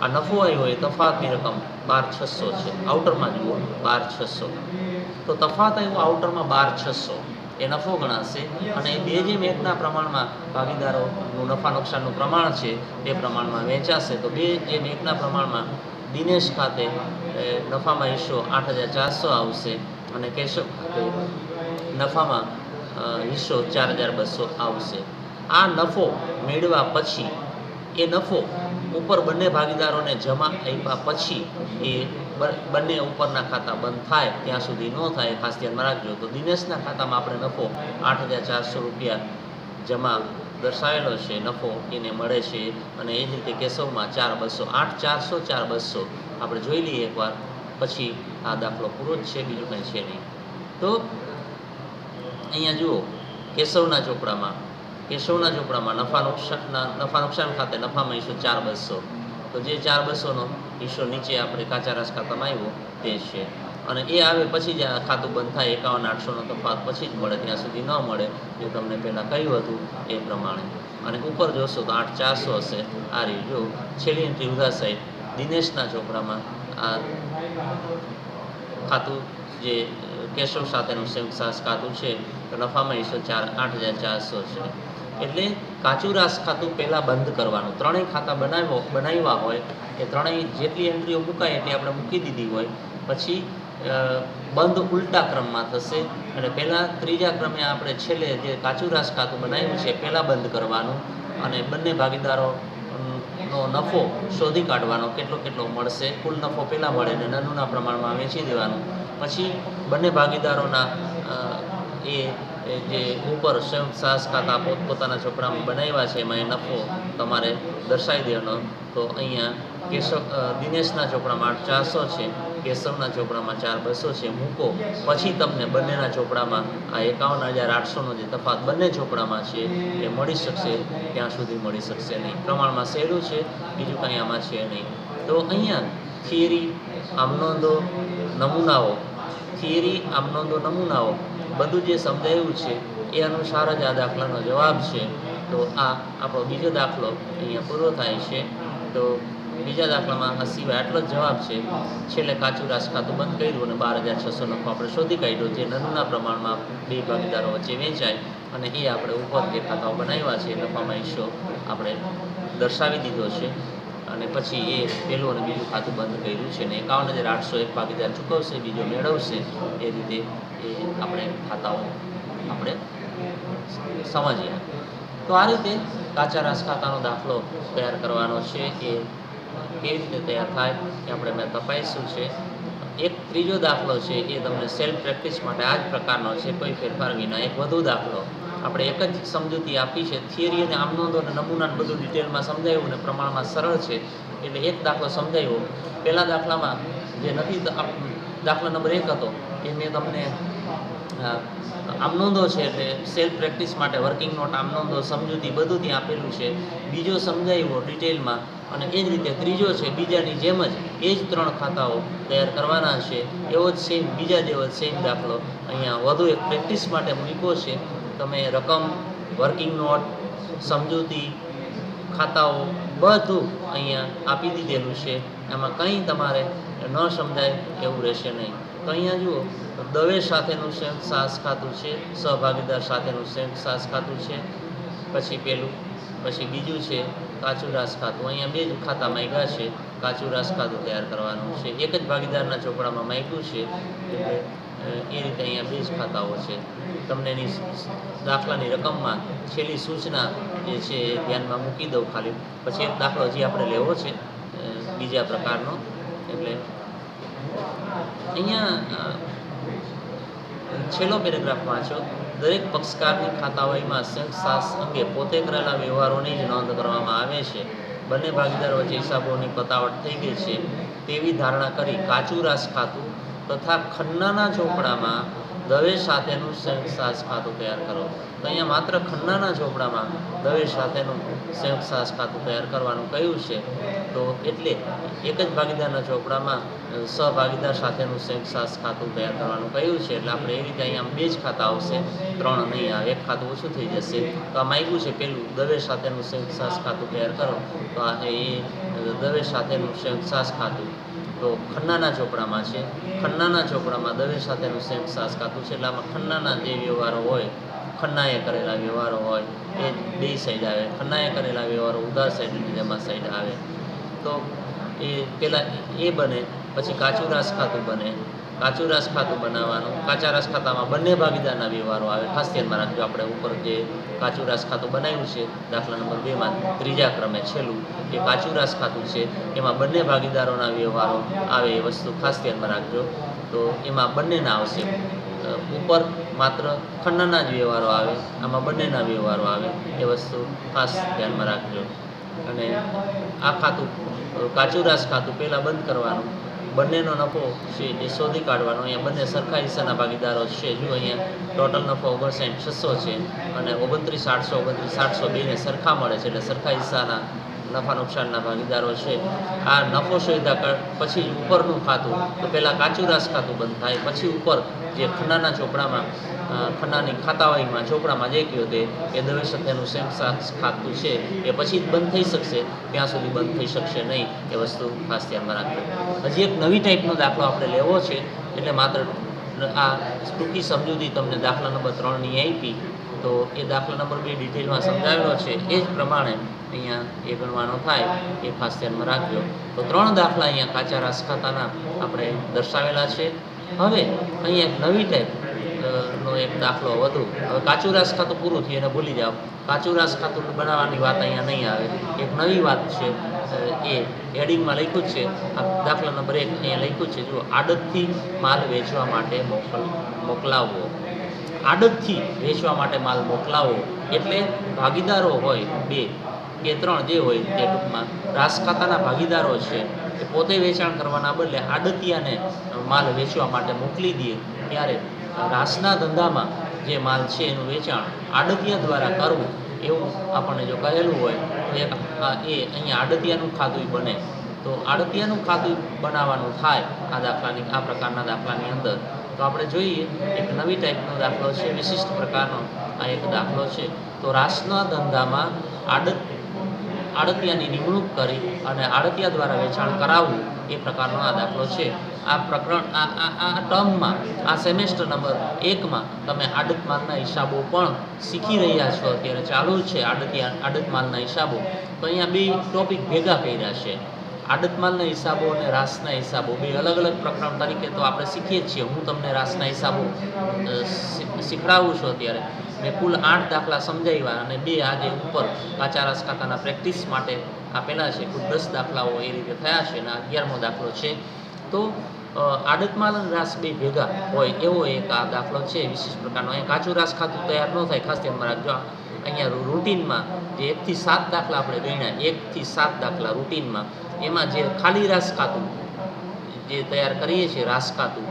S1: આ નફો આવ્યો એ તફાતની રકમ 12,600 છે. આઉટરમાં જુઓ 12,600, તો તફાત આવ્યો આઉટરમાં 12,600 એ નફો ગણાશે અને બે જે મેઘના પ્રમાણમાં ભાગીદારોનું નફા નુકસાનનું પ્રમાણ છે તે પ્રમાણમાં વેચાશે. તો બે જે મેઘના પ્રમાણમાં દિનેશ ખાતે નફામાં હિસ્સો 8,400 આવશે અને કેશવ ખાતે નફામાં હિસ્સો 4,200 આવશે. આ નફો મેળવ્યા પછી એ નફો ઉપર બંને ભાગીદારોને જમા આપ્યા પછી એ બંને ઉપરના ખાતા બંધ થાય ત્યાં સુધી ન થાય, ખાસ ધ્યાનમાં રાખજો. તો દિનેશના ખાતામાં આપણે નફો 8,400 રૂપિયા જમા દર્શાવેલો છે, નફો એને મળે છે અને એ જ રીતે કેશવમાં 4,200, 8,400 4,200 આપણે જોઈ લઈએ એકવાર, પછી આ દાખલો પૂરો જ છે, બીજું કંઈ છે નહીં. તો અહીંયા જુઓ કેશવના ચોપડામાં નફા નુકસાન ખાતે નફામાં હિસ્સો 4,200, તો જે 4,200નો હિસ્સો નીચે આપણે કાચા રાસ ખાતામાં આવ્યો તે છે અને એ આવે પછી જ આ ખાતું બંધ થાય. 51,800નો તફાત પછી જ મળે, ત્યાં સુધી ન મળે, જે તમને પહેલાં કહ્યું હતું એ પ્રમાણે. અને ઉપર જોશો તો 8,400 હશે. આ રહ્યું જો છેલ્લી એન્ટ્રી ઉધા સાઈડ દિનેશના ચોપડામાં આ ખાતું જે કેશવ સાથેનું સંયુક્ત સાહસ ખાતું છે તો નફામાં હિસ્સો 8,400 છે. એટલે કાચું રાસ ખાતું પહેલાં બંધ કરવાનું. ત્રણેય ખાતા બનાવ્યા હોય એ ત્રણેય જેટલી એન્ટ્રીઓ મુકાય એટલી આપણે મૂકી દીધી હોય, પછી બંધ ઉલટા ક્રમમાં થશે અને પહેલાં ત્રીજા ક્રમે આપણે છેલ્લે જે કાચું રાસ ખાતું બનાવ્યું છે પહેલાં બંધ કરવાનું અને બંને ભાગીદારોનો નફો શોધી કાઢવાનો, કેટલો મળશે. કુલ નફો પહેલાં મળે ને નાનુના પ્રમાણમાં વેચી દેવાનું. પછી બંને ભાગીદારોના જે ઉપર સંયુક્ત સાહસ ખાતા પોતપોતાના ચોપડામાં બનાવ્યા છે એમાં એ નફો તમારે દર્શાવી દેવાનો. તો અહીંયા દિનેશના ચોપડામાં 8,400 છે, કેશવના ચોપડામાં 4,200 છે, મૂકો. પછી તમને બંનેના ચોપડામાં આ 51,800નો જે તફાત બંને ચોપડામાં છે એ મળી શકશે, ત્યાં સુધી મળી શકશે નહીં. પ્રમાણમાં સહેલું છે, બીજું કંઈ આમાં છે નહીં. તો અહીંયા થિયરી, આમનોંધો, નમૂનાઓ બધું જે સમજાયું છે એ અનુસાર જ આ દાખલાનો જવાબ છે. તો આ આપણો બીજો દાખલો અહીંયા પૂરો થાય છે. તો બીજા દાખલામાં આ સિવાય આટલો જ જવાબ છે. છેલ્લે કાચું રાસ ખાતું બંધ કર્યું અને 12,600 નફો આપણે શોધી કાઢ્યો, જે નાના પ્રમાણમાં બે ભાગીદારો વચ્ચે વેચાય અને એ આપણે ઉપર જે ખાતાઓ બનાવ્યા છે નફામાં હિસ્સો આપણે દર્શાવી દીધો છે અને પછી એ પહેલું અને બીજું ખાતું બંધ કર્યું છે ને 51,800 એક ભાગીદાર ચૂકવશે, બીજો મેળવશે. એ રીતે એ આપણે ખાતાઓ આપણે સમજ્યા. તો આ રીતે કાચા રાસ ખાતાનો દાખલો તૈયાર કરવાનો છે. એ કેવી રીતે તૈયાર થાય એ આપણે મેં તપાસ્યું છે. એક ત્રીજો દાખલો છે એ તમને સેલ્ફ પ્રેક્ટિસ માટે આ જ પ્રકારનો છે, કોઈ ફેરફાર વિના. એક વધુ દાખલો આપણે એક જ સમજૂતી આપી છે. થિયરી અને આમનોંધો અને નમૂના બધું ડિટેલમાં સમજાવ્યું અને પ્રમાણમાં સરળ છે એટલે એક દાખલો સમજાવ્યો. પહેલા દાખલામાં જે નથી, દાખલા નંબર 1 હતો એ મેં તમને આમનોંધો છે એટલે સેલ્ફ પ્રેક્ટિસ માટે વર્કિંગ નોટ, આમનોંધો, સમજૂતી બધું ત્યાં આપેલું છે. બીજો સમજાવ્યો ડિટેલમાં અને એ જ રીતે ત્રીજો છે બીજાની જેમ જ એ જ 3 ખાતાઓ તૈયાર કરવાના છે. એવો જ સેમ બીજા જેવો જ સેમ દાખલો અહીંયા વધુ એક પ્રેક્ટિસ માટે મૂક્યો છે. તમે રકમ, વર્કિંગ નોટ, સમજૂતી, ખાતાઓ બધું અહીંયા આપી દીધેલું છે. એમાં કંઈ તમારે ન સમજાય એવું રહેશે નહીં. તો અહીંયા જુઓ, દવે સાથેનું સંયુક્ત સાહસ ખાતું છે, સહભાગીદાર સાથેનું સંયુક્ત સાહસ ખાતું છે, પછી પેલું, પછી બીજું છે કાચું રાસ ખાતું. અહીંયા બે જ ખાતા માંગ્યા છે, કાચું રાસ ખાતું તૈયાર કરવાનું છે. એક જ ભાગીદારના ચોપડામાં માંગ્યું છે એટલે એ રીતે અહીંયા બે જ ખાતાઓ છે. તમને એની દાખલાની રકમમાં છેલ્લી સૂચના જે છે એ ધ્યાનમાં મૂકી દઉં ખાલી. પછી એક દાખલો હજી આપણે લેવો છે બીજા પ્રકારનો. એટલે અહીંયા છેલ્લો પેરેગ્રાફ વાંચો. દરેક પક્ષકારની ખાતાવહીમાં સંયુક્ત સાસ અંગે પોતે કરેલા વ્યવહારોની જ નોંધ કરવામાં આવે છે. બંને ભાગીદારો વચ્ચે હિસાબોની પતાવટ થઈ ગઈ છે તેવી ધારણા કરી કાચું રાસ ખાતું તથા ખન્નાના ચોપડામાં દવેશ સાથેનું સંયુક્ત સાસ ખાતું તૈયાર કરો. તો અહીંયા માત્ર ખન્નાના ચોપડામાં દવેશ સાથેનું સંયુક્ત સાસ ખાતું તૈયાર કરવાનું કહ્યું છે. તો એટલે એક જ ભાગીદારના ચોપડામાં સહભાગીદાર સાથેનું સંયુક્ત સાસ ખાતું તૈયાર કરવાનું કહ્યું છે. એટલે આપણે એ રીતે અહીંયા 2 જ ખાતા આવશે, 3 નહીં આવે, એક ખાતું ઓછું થઈ જશે. તો આ માગ્યું છે પેલું દવેશ સાથેનું સંયુક્ત સાસ ખાતું તૈયાર કરો. તો આ એ દવેશ સાથેનું સંયુક્ત સાસ ખાતું તો ખન્નાના ચોપડામાં છે. ખન્નાના ચોપડામાં દવેશ સાથેનું સંયુક્ત સાસ ખાતું છે. એટલે આમાં ખન્નાના જે વ્યવહારો હોય, ખન્નાએ કરેલા વ્યવહારો હોય એ 2 સાઈડ આવે. ખન્નાએ કરેલા વ્યવહારો ઉધાર સાઈડ જમા સાઈડ આવે. તો એ પહેલાં એ બને, પછી કાચું રાસ ખાતું બને. કાચું રાસ ખાતું બનાવવાનું. કાચા રાસ ખાતામાં બંને ભાગીદારના વ્યવહારો આવે. ખાસ ધ્યાનમાં રાખજો, આપણે ઉપર જે કાચું રાસ ખાતું બનાવ્યું છે દાખલા નંબર 2માં ત્રીજા ક્રમે છેલ્લું એ કાચું રાસ ખાતું છે. એમાં બંને ભાગીદારોના વ્યવહારો આવે એ વસ્તુ ખાસ ધ્યાનમાં રાખજો. તો એમાં બંનેના આવશે. ઉપર માત્ર ખન્નાના જ વ્યવહારો આવે, આમાં બંનેના વ્યવહારો આવે એ વસ્તુ ખાસ ધ્યાનમાં રાખજો. અને આ ખાતું કાચું રાસ ખાતું પહેલાં બંધ કરવાનું. બંનેનો નફો છે એ શોધી કાઢવાનો. અહીંયા બંને સરખા હિસ્સાના ભાગીદારો છે. જો અહીંયા ટોટલ નફો 59,600 છે અને 29,800 29,800 બેને સરખા મળે છે. એટલે સરખા હિસ્સાના નફા નુકસાનના ભાગીદારો છે. આ નફો શોધ્યા પછી ઉપરનું ખાતું તો પહેલાં કાચું રાસ ખાતું બંધ થાય, પછી ઉપર જે ખન્નાના ચોપડામાં ખન્નાની ખાતાવહીમાં ચોપડામાં જે કહ્યું તે એ દવેશ સાથેનું સંયુક્ત ખાતું છે એ પછી જ બંધ થઈ શકશે, ત્યાં સુધી બંધ થઈ શકશે નહીં. એ વસ્તુ ખાસ ધ્યાનમાં રાખજો. હજી એક નવી ટાઈપનો દાખલો આપણે લેવો છે, એટલે માત્ર આ ટૂંકી સમજૂતી તમને દાખલા નંબર 3ની આપી. તો એ દાખલા નંબર 2 ડિટેલમાં સમજાવેલો છે એ જ પ્રમાણે અહીંયા એ ગણવાનો થાય એ ખાસ ધ્યાનમાં રાખજો. તો 3 દાખલા અહીંયા કાચા રાસ ખાતાના આપણે દર્શાવેલા છે. હવે અહીંયા એક નવી ટાઈપ નો એક દાખલો વધુ. હવે કાચું રાસ ખાતું પૂરું થયું એને ભૂલી જાઓ. કાચું રાસ ખાતું બનાવવાની વાત અહીંયા નહીં આવે. એક નવી વાત છે એ હેડિંગમાં લખ્યું છે. આ દાખલા નંબર 1 અહીંયા લખ્યું છે. જો આડતથી માલ વેચવા માટે મોકલાવવો. આડતથી વેચવા માટે માલ મોકલાવવો એટલે ભાગીદારો હોય 2 કે 3 જે હોય તે ટૂંકમાં રાસ ખાતાના ભાગીદારો છે એ પોતે વેચાણ કરવાના બદલે આડતિયાને માલ વેચવા માટે મોકલી દે ત્યારે રાસના ધંધામાં જે માલ છે એનું વેચાણ આડતિયા દ્વારા કરવું એવું આપણને જો કહેલું હોય તો એ અહીંયા આડતિયાનું ખાતું બને. તો આડતિયાનું ખાતું બનાવવાનું થાય આ પ્રકારના દાખલાની અંદર. તો આપણે જોઈએ એક નવી ટાઈપનો દાખલો છે, વિશિષ્ટ પ્રકારનો આ એક દાખલો છે. તો રાસના ધંધામાં આડતિયાની નિમણૂક કરી અને આડતિયા દ્વારા વેચાણ કરાવવું એ પ્રકારનો આ દાખલો છે. આ પ્રકરણ આ ટર્મમાં આ સેમેસ્ટર નંબર 1માં તમે આડત માલના હિસાબો પણ શીખી રહ્યા છો. અત્યારે ચાલુ છે આડત માલના હિસાબો. તો અહીંયા 2 ટોપિક ભેગા કર્યા છે. આડત માલના હિસાબો અને રાસના હિસાબો 2 અલગ અલગ પ્રકરણ તરીકે તો આપણે શીખીએ છીએ. હું તમને રાસના હિસાબો શીખડાવું છું. અત્યારે મેં કુલ 8 દાખલા સમજાવ્યા અને 2 આજે ઉપર કાચા રાસ ખાતાના પ્રેક્ટિસ માટે આપેલા છે. કુલ 10 દાખલાઓ એ રીતે થયા છે અને 11મો દાખલો છે. તો આડત માલ અને રાસ 2 ભેગા હોય એવો એક આ દાખલો છે વિશિષ્ટ પ્રકારનો. અહીંયા કાચું રાસ ખાતું તૈયાર ન થાય, ખાસ ધ્યાનમાં રાખજો. અહીંયા રૂટીનમાં જે 1 થી 7 દાખલા આપણે ગણ્યા, 1 થી 7 દાખલા રૂટીનમાં, એમાં જે ખાલી રાસ ખાતું જે તૈયાર કરીએ છીએ રાસ ખાતું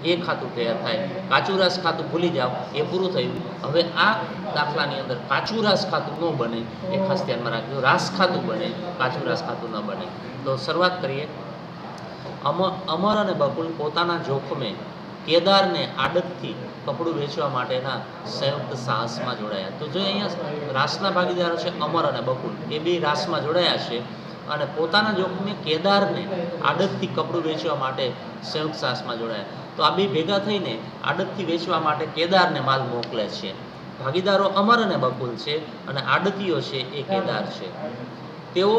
S1: એ ખાતું તૈયાર થાય. કાચું રાસ ખાતું ભૂલી જાઓ, એ પૂરું થયું. હવે આ દાખલાની અંદર કાચું રાસ ખાતું ન બને એ ખાસ ધ્યાનમાં રાખજો. રાસ ખાતું બને, કાચું રાસ ખાતું ન બને. તો શરૂઆત કરીએ. અમર અને બકુલ પોતાના જોખમે કેદારને આડતથી કપડું વેચવા માટેના સંયુક્ત સાહસમાં જોડાયા. તો જો અહીંયા રાસના ભાગીદારો છે અમર અને બકુલ, એ 2 રાસમાં જોડાયા છે અને પોતાના જોખમે કેદારને આડતથી કપડું વેચવા માટે સંયુક્ત સાહસમાં જોડાયા. તો આ 2 ભેગા થઈને આડતથી વેચવા માટે કેદારને માલ મોકલે છે. ભાગીદારો અમર અને બકુલ છે અને આડતીઓ છે એ કેદાર છે. તેઓ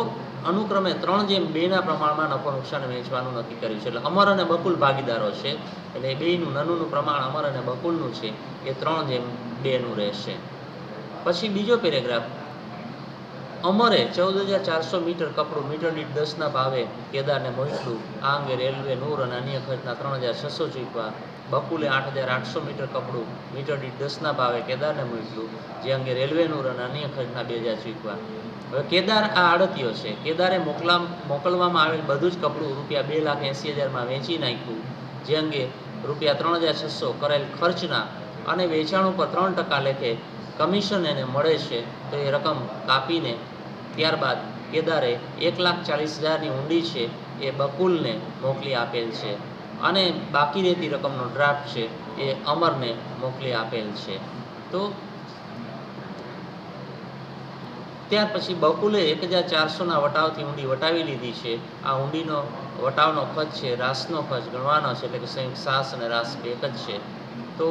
S1: અનુક્રમે 3:2ના પ્રમાણમાં નફો નુકસાન વેચવાનું નક્કી કર્યું છે. એટલે અમર અને બકુલ ભાગીદારો છે, એટલે એ 2નું નાનું પ્રમાણ અમર અને બકુલનું છે એ 3:2નું રહેશે. પછી બીજો પેરેગ્રાફ અમરે 14,400 મીટર કપડું મીટર દીઠ 10ના ભાવે કેદારને મોકલું. આ અંગે રેલવે નૂર અને અન્ય ખર્ચના 3,600 ચૂકવા. બકુલે 8,800 મીટર કપડું મીટર દીઠ 10ના ભાવે કેદારને મોકલું, જે અંગે રેલવે નૂર અને અન્ય ખર્ચના 2,000 ચૂકવા. હવે કેદાર આ આડતીઓ છે. કેદારે મોકલવામાં આવેલ બધું જ કપડું ₹2,80,000માં વેચી નાખ્યું, જે અંગે ₹3,600 કરેલ ખર્ચના અને વેચાણ ઉપર 3% લેખે કમિશન એને મળે છે. તો એ રકમ કાપીને ત્યારબાદ કેદારે 1,40,000ની ઊંડી છે એ બકુલને મોકલી આપેલ છે, અને બાકી રહેતી રકમનો ડ્રાફ્ટ છે એ અમરને મોકલી આપેલ છે. તો ત્યાર પછી બકુલે 1,400ના વટાવથી ઊંડી વટાવી લીધી છે. આ ઊંડીનો વટાવનો ખર્ચ છે રાસનો ખર્ચ ગણવાનો છે, એટલે કે સંયુક્ત સાસ અને રાસ એક જ છે. તો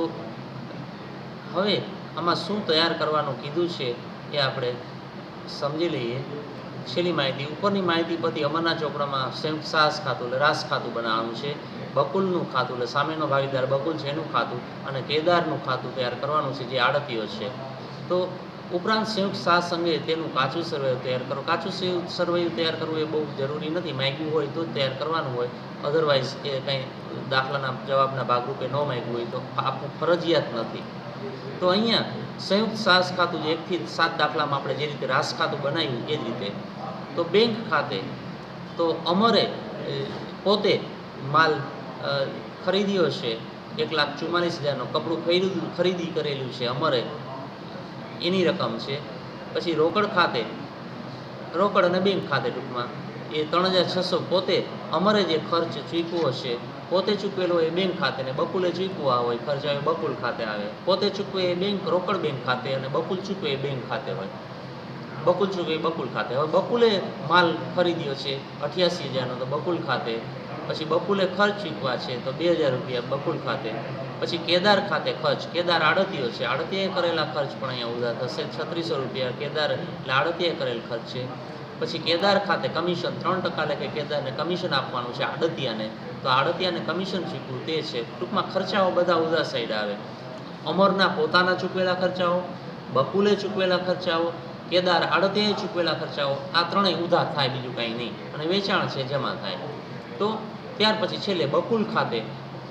S1: હવે આમાં શું તૈયાર કરવાનું કીધું છે એ આપણે સમજી લઈએ. છેલ્લી માહિતી, ઉપરની માહિતી પરથી અમરના ચોપડામાં સંયુક્ત સાસ ખાતું એટલે રાસ ખાતું બનાવવાનું છે. બકુલનું ખાતું એટલે સામેનો ભાગીદાર બકુલ છે એનું ખાતું, અને કેદારનું ખાતું તૈયાર કરવાનું છે જે આડતીઓ છે. તો ઉપરાંત સંયુક્ત સાસ અંગે તેનું કાચું સરવૈયું તૈયાર કરો. કાચું સરવૈયું તૈયાર કરવું એ બહુ જરૂરી નથી, માગ્યું હોય તો જ તૈયાર કરવાનું હોય, અધરવાઇઝ એ કંઈ દાખલાના જવાબના ભાગરૂપે ન માગ્યું હોય તો આપવું ફરજિયાત નથી. તો અહીંયા સંયુક્ત સાસ ખાતું જે 1 થી 7 દાખલામાં આપણે જે રીતે રાસ ખાતું બનાવ્યું એ જ રીતે. તો બેંક ખાતે તો અમરે પોતે માલ ખરીદ્યો છે 1,44,000નો, કપડું ખરીદી કરેલું છે અમરે, એની રકમ છે. પછી રોકડ ખાતે, રોકડ અને બેંક ખાતે ટૂંકમાં એ 3,600 પોતે અમરે જે ખર્ચ ચૂકવો છે, પોતે ચૂકવેલો હોય એ બેંક ખાતે, ને બકુલે ચૂકવા હોય ખર્ચ આવે બકુલ ખાતે આવે. પોતે ચૂકવે એ બેંક રોકડ બેંક ખાતે, અને બકુલ ચૂકવે એ બેંક ખાતે હોય. બકુલ ચૂકવે એ બકુલ ખાતે. હવે બકુલે માલ ખરીદ્યો છે 88,000નો તો બકુલ ખાતે. પછી બકુલે ખર્ચ ચૂકવા છે તો 2,000 રૂપિયા બકુલ ખાતે. પછી કેદાર ખાતે ખર્ચ, કેદાર આડતીઓ છે, આડતીએ કરેલા ખર્ચ પણ અહીંયા ઉધાર થશે 3,600 રૂપિયા કેદાર એટલે આડતીએ કરેલ ખર્ચ છે. પછી કેદાર ખાતે કમિશન 3% લેખે કેદારને કમિશન આપવાનું છે આડતિયાને, તો આડતિયાને કમિશન ચૂકવું તે છે. ટૂંકમાં ખર્ચાઓ બધા ઉધાર સાઈડ આવે. અમરના પોતાના ચૂકવેલા ખર્ચાઓ, બકુલે ચૂકવેલા ખર્ચાઓ, કેદાર આડતિયાએ ચૂકવેલા ખર્ચાઓ, આ ત્રણેય ઉધાર થાય, બીજું કાંઈ નહીં, અને વેચાણ છે જમા થાય. તો ત્યાર પછી છેલ્લે બકુલ ખાતે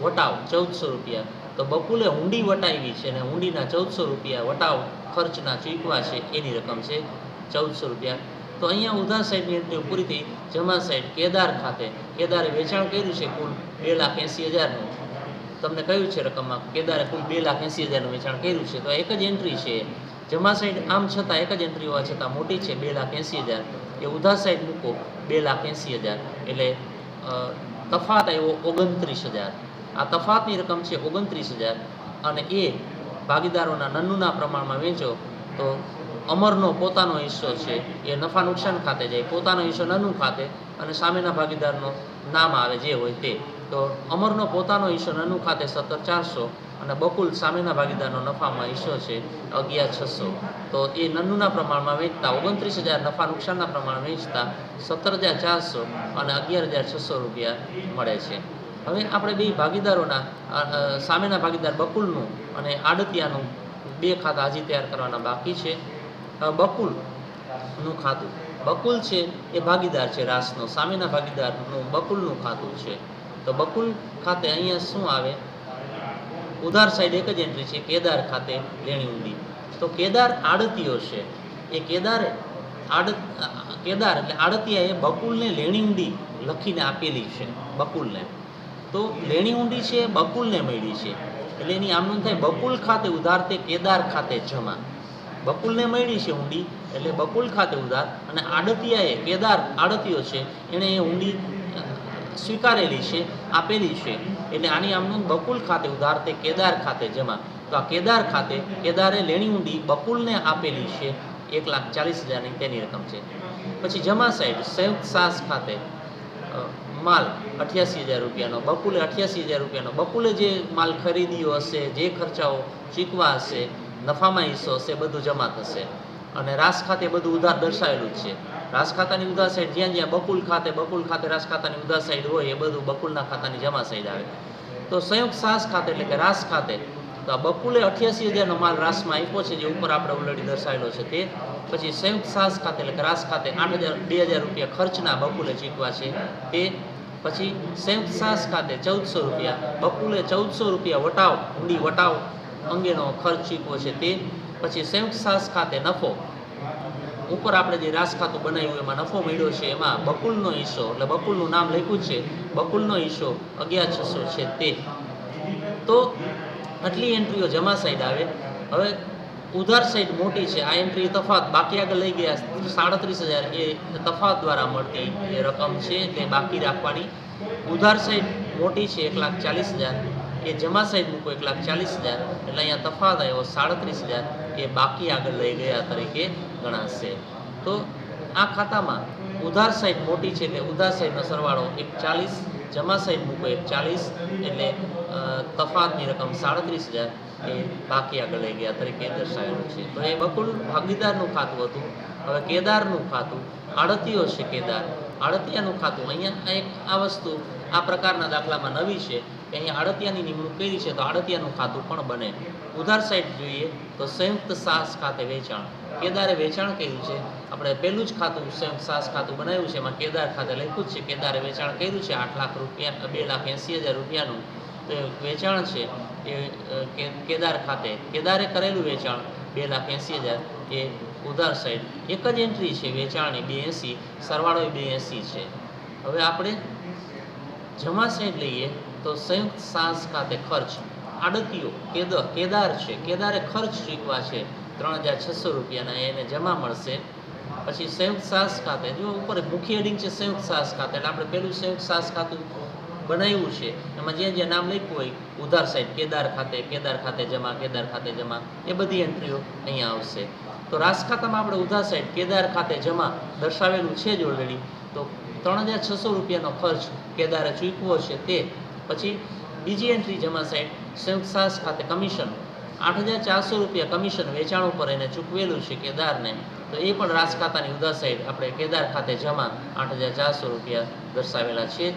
S1: વટાવ 1,400 રૂપિયા. તો બકુલે હુંડી વટાવી છે અને હુંડીના 1,400 રૂપિયા વટાવ ખર્ચના ચૂકવા છે, એની રકમ છે 1,400 રૂપિયા. તો અહીંયા ઉધાર સાઈડની એન્ટ્રીઓ પૂરી થઈ. જમા સાઈડ કેદાર ખાતે, કેદારે વેચાણ કર્યું છે કુલ 2,80,000નું. તમને કહ્યું છે રકમમાં કેદારે કુલ 2,80,000નું વેચાણ કર્યું છે, તો એક જ એન્ટ્રી છે. જમા સાઈડ આમ છતાં એક જ એન્ટ્રી હોવા છતાં મોટી છે 2,80,000, એ ઉધાર સાઈડ મૂકો 2,80,000, એટલે તફાત આવ્યો 29,000. આ તફાતની રકમ છે 29,000, અને એ ભાગીદારોના નન્નુના પ્રમાણમાં વેચો તો અમરનો પોતાનો હિસ્સો છે એ નફા નુકસાન ખાતે જાય, પોતાનો હિસ્સો નન્નું ખાતે, અને સામેના ભાગીદારનો નામ આવે જે હોય તે. તો અમરનો પોતાનો હિસ્સો નન્નું ખાતે 17,400, અને બકુલ સામેના ભાગીદારનો નફામાં હિસ્સો છે 11,600. તો એ નન્નુના પ્રમાણમાં વેચતા 29,000 નફા નુકસાનના પ્રમાણે વેચતા 17,400 અને 11,600 રૂપિયા મળે છે. હવે આપણે બે ભાગીદારોના સામેના ભાગીદાર બકુલનું અને આડતિયાનું 2 ખાતા હજી તૈયાર કરવાના બાકી છે. બકુલનું ખાતું, બકુલ છે એ ભાગીદાર છે રાસનો, સામેના ભાગીદારનું બકુલનું ખાતું છે. તો બકુલ ખાતે અહીંયા શું આવે, ઉધાર સાઈડ એક જ એન્ટ્રી છે કેદાર ખાતે લેણી ઊંડી. તો કેદાર આડતીઓ છે, એ કેદાર એટલે આડતિયાએ બકુલને લેણી ઊંડી લખીને આપેલી છે બકુલને. તો લેણી ઊંડી છે બકુલને મળી છે, એટલે એની આમ નોંધ થાય બકુલ ખાતે ઉધાર તે કેદાર ખાતે જમા. બકુલને મળી છે ઊંડી એટલે બકુલ ખાતે ઉધાર, અને આડતિયાએ કેદાર આડતીઓ છે એણે એ ઊંડી સ્વીકારેલી છે, આપેલી છે, એટલે આની આમ નોંધ બકુલ ખાતે ઉધાર તે કેદાર ખાતે જમા. તો આ કેદાર ખાતે કેદારે લેણી ઊંડી બકુલને આપેલી છે 1,40,000ની, તેની રકમ છે. પછી જમા સાઈડ સંયુક્ત સાસ ખાતે માલ 88,000 રૂપિયાનો, બકુલે 88,000 રૂપિયાનો, બકુલે જે માલ ખરીદ્યો હશે, જે ખર્ચાઓ ચૂકવા હશે, નફામાં હિસ્સો હશે, બધું જમા થશે. અને રાસ ખાતે બધું ઉધાર દર્શાવેલું જ છે. રાસ ખાતાની ઉધાર સાઈડ જ્યાં જ્યાં બકુલ ખાતે રાસ ખાતાની ઉધાર સાઈડ હોય એ બધું બકુલના ખાતાની જમા સાઈડ આવે. તો સંયુક્ત સાસ ખાતે એટલે કે રાસ ખાતે, તો તો આ બકુલે 88,000નો માલ રાસમાં આપ્યો છે, જે ઉપર આપણે ઓલરેડી દર્શાવેલો છે તે. પછી સંયુક્ત સાહસ ખાતે એટલે કે રાસ ખાતે 2,000 રૂપિયા ખર્ચના બકુલે ચૂકવ્યા છે તે. પછી સંયુક્ત સાહસ ખાતે 1,400 રૂપિયા, બકુલે 1,400 રૂપિયા વટાવ ઊંડી વટાવ અંગેનો ખર્ચ ચૂકવ્યો છે તે. પછી સંયુક્ત સાહસ ખાતે નફો, ઉપર આપણે જે રાસ ખાતું બનાવ્યું એમાં નફો મળ્યો છે, એમાં બકુલનો હિસ્સો એટલે બકુલનું નામ લખ્યું છે, બકુલનો હિસ્સો 11,600 છે તે. તો આટલી એન્ટ્રીઓ જમા સાઈડ આવે. હવે ઉધાર સાઈડ મોટી છે, આ એન્ટ્રી તફાત બાકી આગળ લઈ ગયા 37,000 એ તફાત દ્વારા મળતી એ રકમ છે, તે બાકી રાખવાની. ઉધાર સાઈડ મોટી છે 1,40,000, એ જમા સાઈડ મૂકો 1,40,000, એટલે અહીંયા તફાત આવ્યો 37,000, એ બાકી આગળ લઈ ગયા તરીકે ગણાશે. તો આ ખાતામાં ઉધાર સાઈડ મોટી છે એટલે ઉધાર સાઈડનો સરવાળો 1,40, જમા સાઈડ મૂકો 1,40, એટલે તફાતની રકમ 37,000 એ બાકી આગળ લઈ ગયા તરીકે દર્શાવેલું છે. તો એ બકુલ ભાગીદારનું ખાતું હતું. હવે કેદારનું ખાતું, આડતીઓ છે કેદાર, આડતિયાનું ખાતું. અહીંયા આ વસ્તુ આ પ્રકારના દાખલામાં નવી છે કે અહીંયા આડતિયાની નિમણૂક કરી છે, તો આડતિયાનું ખાતું પણ બને. ઉધાર સાઈડ જોઈએ તો સંયુક્ત સાહસ ખાતે વેચાણ, કેદારે વેચાણ કર્યું છે. આપણે પહેલું જ ખાતું સંયુક્ત સાહસ ખાતું બનાવ્યું છે, એમાં કેદાર ખાતે લખ્યું જ છે કેદારે વેચાણ કર્યું છે 8 લાખ રૂપિયા, 2,80,000 રૂપિયાનું વેચાણ છે એ કેદાર ખાતે. કેદારે કરેલું વેચાણ 2,80,000 એ ઉધાર સાઈડ. એક જ એન્ટ્રી છે વેચાણની 82, સરવાળો 82 છે. હવે આપણે જમા સાઈડ લઈએ તો સંયુક્ત સાહસ ખાતે ખર્ચ, આડતીઓ કેદાર છે, કેદારે ખર્ચ ચૂકવા છે 3,600 રૂપિયાના, એને જમા મળશે. પછી સંયુક્ત સાહસ ખાતે જો ઉપર મુખ્ય હેડિંગ છે સંયુક્ત સાહસ ખાતે, એટલે આપણે પેલું સંયુક્ત સાહસ ખાતું બનાવ્યું છે એમાં જે નામ લખ્યું હોય ઉધાર સાઈડ કેદાર ખાતે જમા, કેદાર ખાતે જમા, એ બધી એન્ટ્રીઓ અહીંયા આવશે. તો રાસ ખાતામાં આપણે ઉધાર સાઈડ કેદાર ખાતે જમા દર્શાવેલું છે જ ઓલરેડી. તો 3,600 રૂપિયાનો ખર્ચ કેદારે ચૂકવો છે તે. પછી બીજી એન્ટ્રી જમા સાઈડ સંયુક્ત સાહસ ખાતે કમિશન, 8,400 રૂપિયા કમિશન વેચાણ ઉપર એને ચૂકવેલું છે કેદારને, તો એ પણ રાસ ખાતાની ઉધાર સાઈડ આપણે કેદાર ખાતે જમા 8,400 રૂપિયા દર્શાવેલા છે.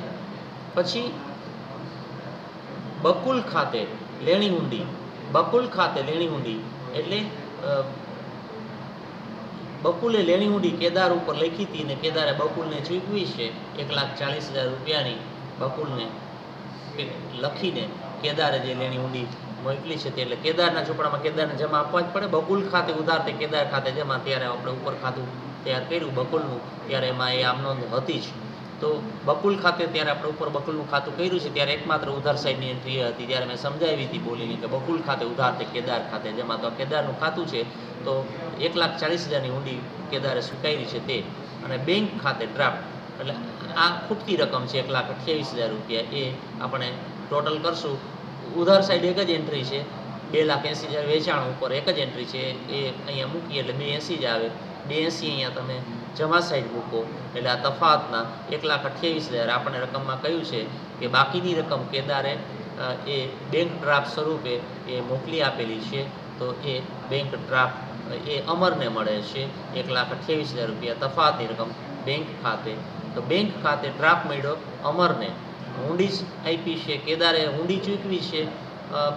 S1: પછી બકુલ ખાતે લેણી ઊંડી, બકુલ ખાતે લેણી ઊંડી એટલે બકુલે લેણી ઊંડી કેદાર ઉપર લખી હતી ને કેદારે બકુલને ચૂકવી છે 1,40,000 રૂપિયાની, બકુલને લખીને કેદારે જે લેણી ઊંડી મોકલી છે તે, એટલે કેદારના ચોપડામાં કેદારને જમા આપવા જ પડે. બકુલ ખાતે ઉધાર તે કેદાર ખાતે જમા, ત્યારે આપણે ઉપર ખાતું તૈયાર કર્યું બકુલનું, ત્યારે એમાં એ આમ નોંધ હતી જ. તો બકુલ ખાતે ત્યારે આપણે ઉપર બકુલનું ખાતું કર્યું છે, ત્યારે એકમાત્ર ઉધાર સાઈડની એન્ટ્રી હતી, ત્યારે મેં સમજાવી હતી બોલીને કે બકુલ ખાતે ઉધાર તે કેદાર ખાતે જમા. તો કેદારનું ખાતું છે, તો 1,40,000ની ઊંડી કેદારે સ્વીકારી છે તે. અને બેંક ખાતે ડ્રાફ્ટ, એટલે આ ખૂટતી રકમ છે 1,28,000 રૂપિયા, એ આપણે ટોટલ કરશું. ઉધાર સાઈડ એક જ એન્ટ્રી છે 2,80,000 વેચાણ ઉપર એક જ એન્ટ્રી છે, એ અહીંયા મૂકીએ એટલે 280 જ આવે. 280 અહીંયા તમે જમા સાઈડ મૂકો એટલે આ તફાવતના 1,28,000 આપણને રકમમાં કહ્યું છે કે બાકીની રકમ કેદારે એ બેંક ડ્રાફ્ટ સ્વરૂપે એ મોકલી આપેલી છે. તો એ બેંક ડ્રાફ્ટ એ અમરને મળે છે 1,28,000 રૂપિયા તફાવતની રકમ બેંક ખાતે. તો બેંક ખાતે ડ્રાફ્ટ મળ્યો અમરને, ઊંડી જ આપી છે કેદારે, ઊંડી ચૂકવી છે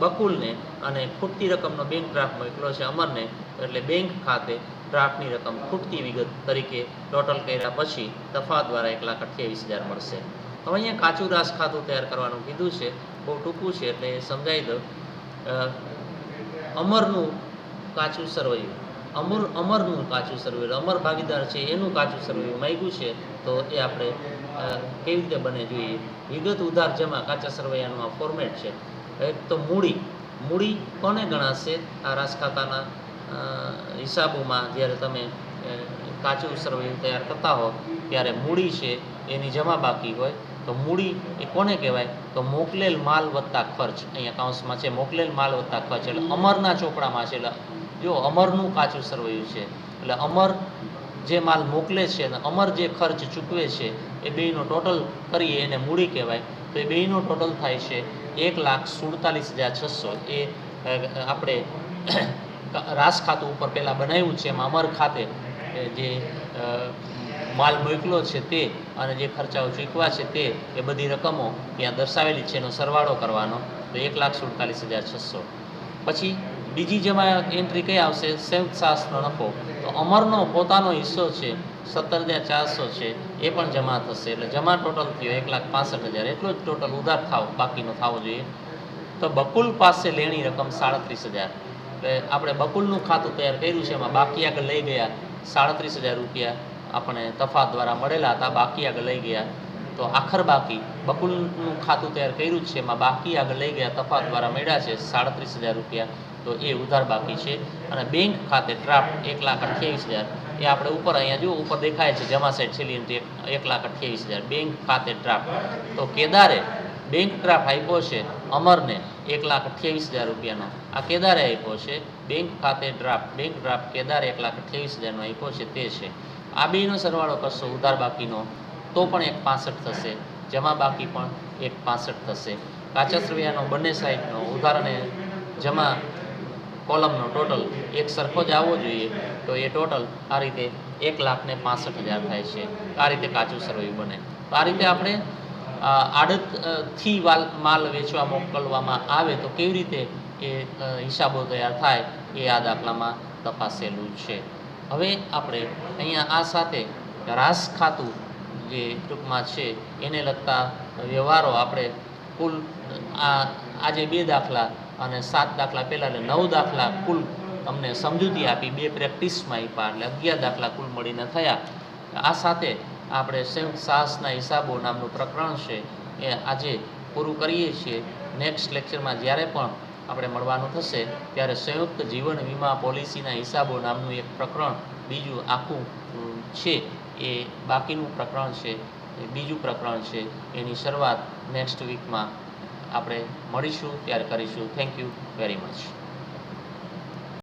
S1: બકુલને, અને ખૂટતી રકમનો બેંક ડ્રાફ્ટ મોકલ્યો છે અમરને, એટલે બેંક ખાતે ડ્રાફ્ટની રકમ ખૂટતી વિગત તરીકે ટોટલ કર્યા પછી તફાવત દ્વારા 1,28,000 મળશે. હવે અહીંયા કાચું રાસ ખાતું તૈયાર કરવાનું કીધું છે, બહુ ટૂંકું છે એટલે સમજાવી દઉં. અમરનું કાચું સરવૈયું, અમરનું કાચું સરવૈયું, અમર ભાગીદાર છે એનું કાચું સરવૈયું માંગ્યું છે, તો એ આપણે કેવી રીતે બને જોઈએ. વિગત ઉધાર જમા કાચા સરવૈયાનું આ ફોર્મેટ છે. એક તો મૂડી કોને ગણાશે આ રાસ ખાતાના હિસાબોમાં, જ્યારે તમે કાચું સરવૈયું તૈયાર કરતા હો ત્યારે મૂડી છે એની જમા બાકી હોય, તો મૂડી એ કોને કહેવાય, તો મોકલેલ માલ વત્તા ખર્ચ, અહીંયા કાઉન્સમાં છે મોકલેલ માલ વત્તા ખર્ચ, એટલે અમરના ચોપડામાં છે. એટલે જો અમરનું કાચું સરવૈયું છે એટલે અમર જે માલ મોકલે છે અને અમર જે ખર્ચ ચૂકવે છે એ બેયનો ટોટલ કરીએ એને મૂડી કહેવાય. તો એ બેયનો ટોટલ થાય છે 1,47,600. એ આપણે રાસ ખાતું ઉપર પહેલાં બનાવ્યું છે, એમાં અમર ખાતે જે માલ મોકલો છે તે અને જે ખર્ચાઓ ચૂકવા છે તે એ બધી રકમો ત્યાં દર્શાવેલી છે, એનો સરવાળો કરવાનો, તો 1,47,600. પછી બીજી જેમાં એન્ટ્રી કઈ આવશે? સંયુક્ત સાહસનો નફો. તો અમરનો પોતાનો હિસ્સો છે 17,400 છે, એ પણ જમા થશે. એટલે જમા ટોટલ થયો 1,65,000. એટલો જ ટોટલ ઉધાર બાકીનો થવો જોઈએ. તો બકુલ પાસે લેણી રકમ 37,000. એટલે આપણે બકુલનું ખાતું તૈયાર કર્યું છે, એમાં બાકી આગળ લઈ ગયા 37,000 રૂપિયા આપણે તફાત દ્વારા મળેલા હતા, બાકી આગળ લઈ ગયા. તો આખર બાકી બકુલનું ખાતું તૈયાર કર્યું છે, એમાં બાકી આગળ લઈ ગયા તફાત દ્વારા મળ્યા છે 37,000 રૂપિયા. તો એ ઉધાર બાકી છે. અને બેંક ખાતે ડ્રાફ્ટ 1,28,000, એ આપણે ઉપર અહીંયા જો ઉપર દેખાય છે જમા સાઈડ છેલ્લી એન્ટ્રી 1,28,000 બેંક ખાતે ડ્રાફ્ટ. તો કેદારે બેંક ડ્રાફ્ટ આપ્યો છે અમરને 1,28,000 રૂપિયાનો. આ કેદારે આપ્યો છે બેંક ખાતે ડ્રાફ્ટ. બેંક ડ્રાફ્ટ કેદારે 1,28,000નો આપ્યો છે, તે છે. આ બેનો સરવાળો કરશો ઉધાર બાકીનો તો પણ 1,65 થશે, જમા બાકી પણ 1,65 થશે. કાચા સરવૈયાનો બંને સાઈડનો ઉધાર અને જમા કોલમનો ટોટલ એક સરખો જ આવવો જોઈએ. તો એ ટોટલ આ રીતે 1,65,000 થાય છે. આ રીતે કાચું સરવૈયું બને. તો આ રીતે આપણે આડતથી માલ વેચવા મોકલવામાં આવે તો કેવી રીતે એ હિસાબો તૈયાર થાય એ આ દાખલામાં તપાસેલું છે. હવે આપણે અહીંયા આ સાથે રાસ ખાતું જે ટૂંકમાં છે એને લગતા વ્યવહારો આપણે કુલ આજે 2 દાખલા અને 7 દાખલા પહેલાં એટલે 9 દાખલા કુલ અમને સમજૂતી આપી, 2 પ્રેક્ટિસમાં આપ્યા, એટલે 11 દાખલા કુલ મળીને થયા. આ સાથે આપણે સંયુક્ત સાહસના હિસાબો નામનું પ્રકરણ છે એ આજે પૂરું કરીએ છીએ. નેક્સ્ટ લેક્ચરમાં જ્યારે પણ આપણે મળવાનું થશે ત્યારે સંયુક્ત જીવન વીમા પોલિસીના હિસાબો નામનું એક પ્રકરણ બીજું આખું છે, એ બાકીનું પ્રકરણ છે, એ બીજું પ્રકરણ છે. એની શરૂઆત નેક્સ્ટ વીકમાં આપણે મળીશું ત્યારે કરીશું. Thank you very much.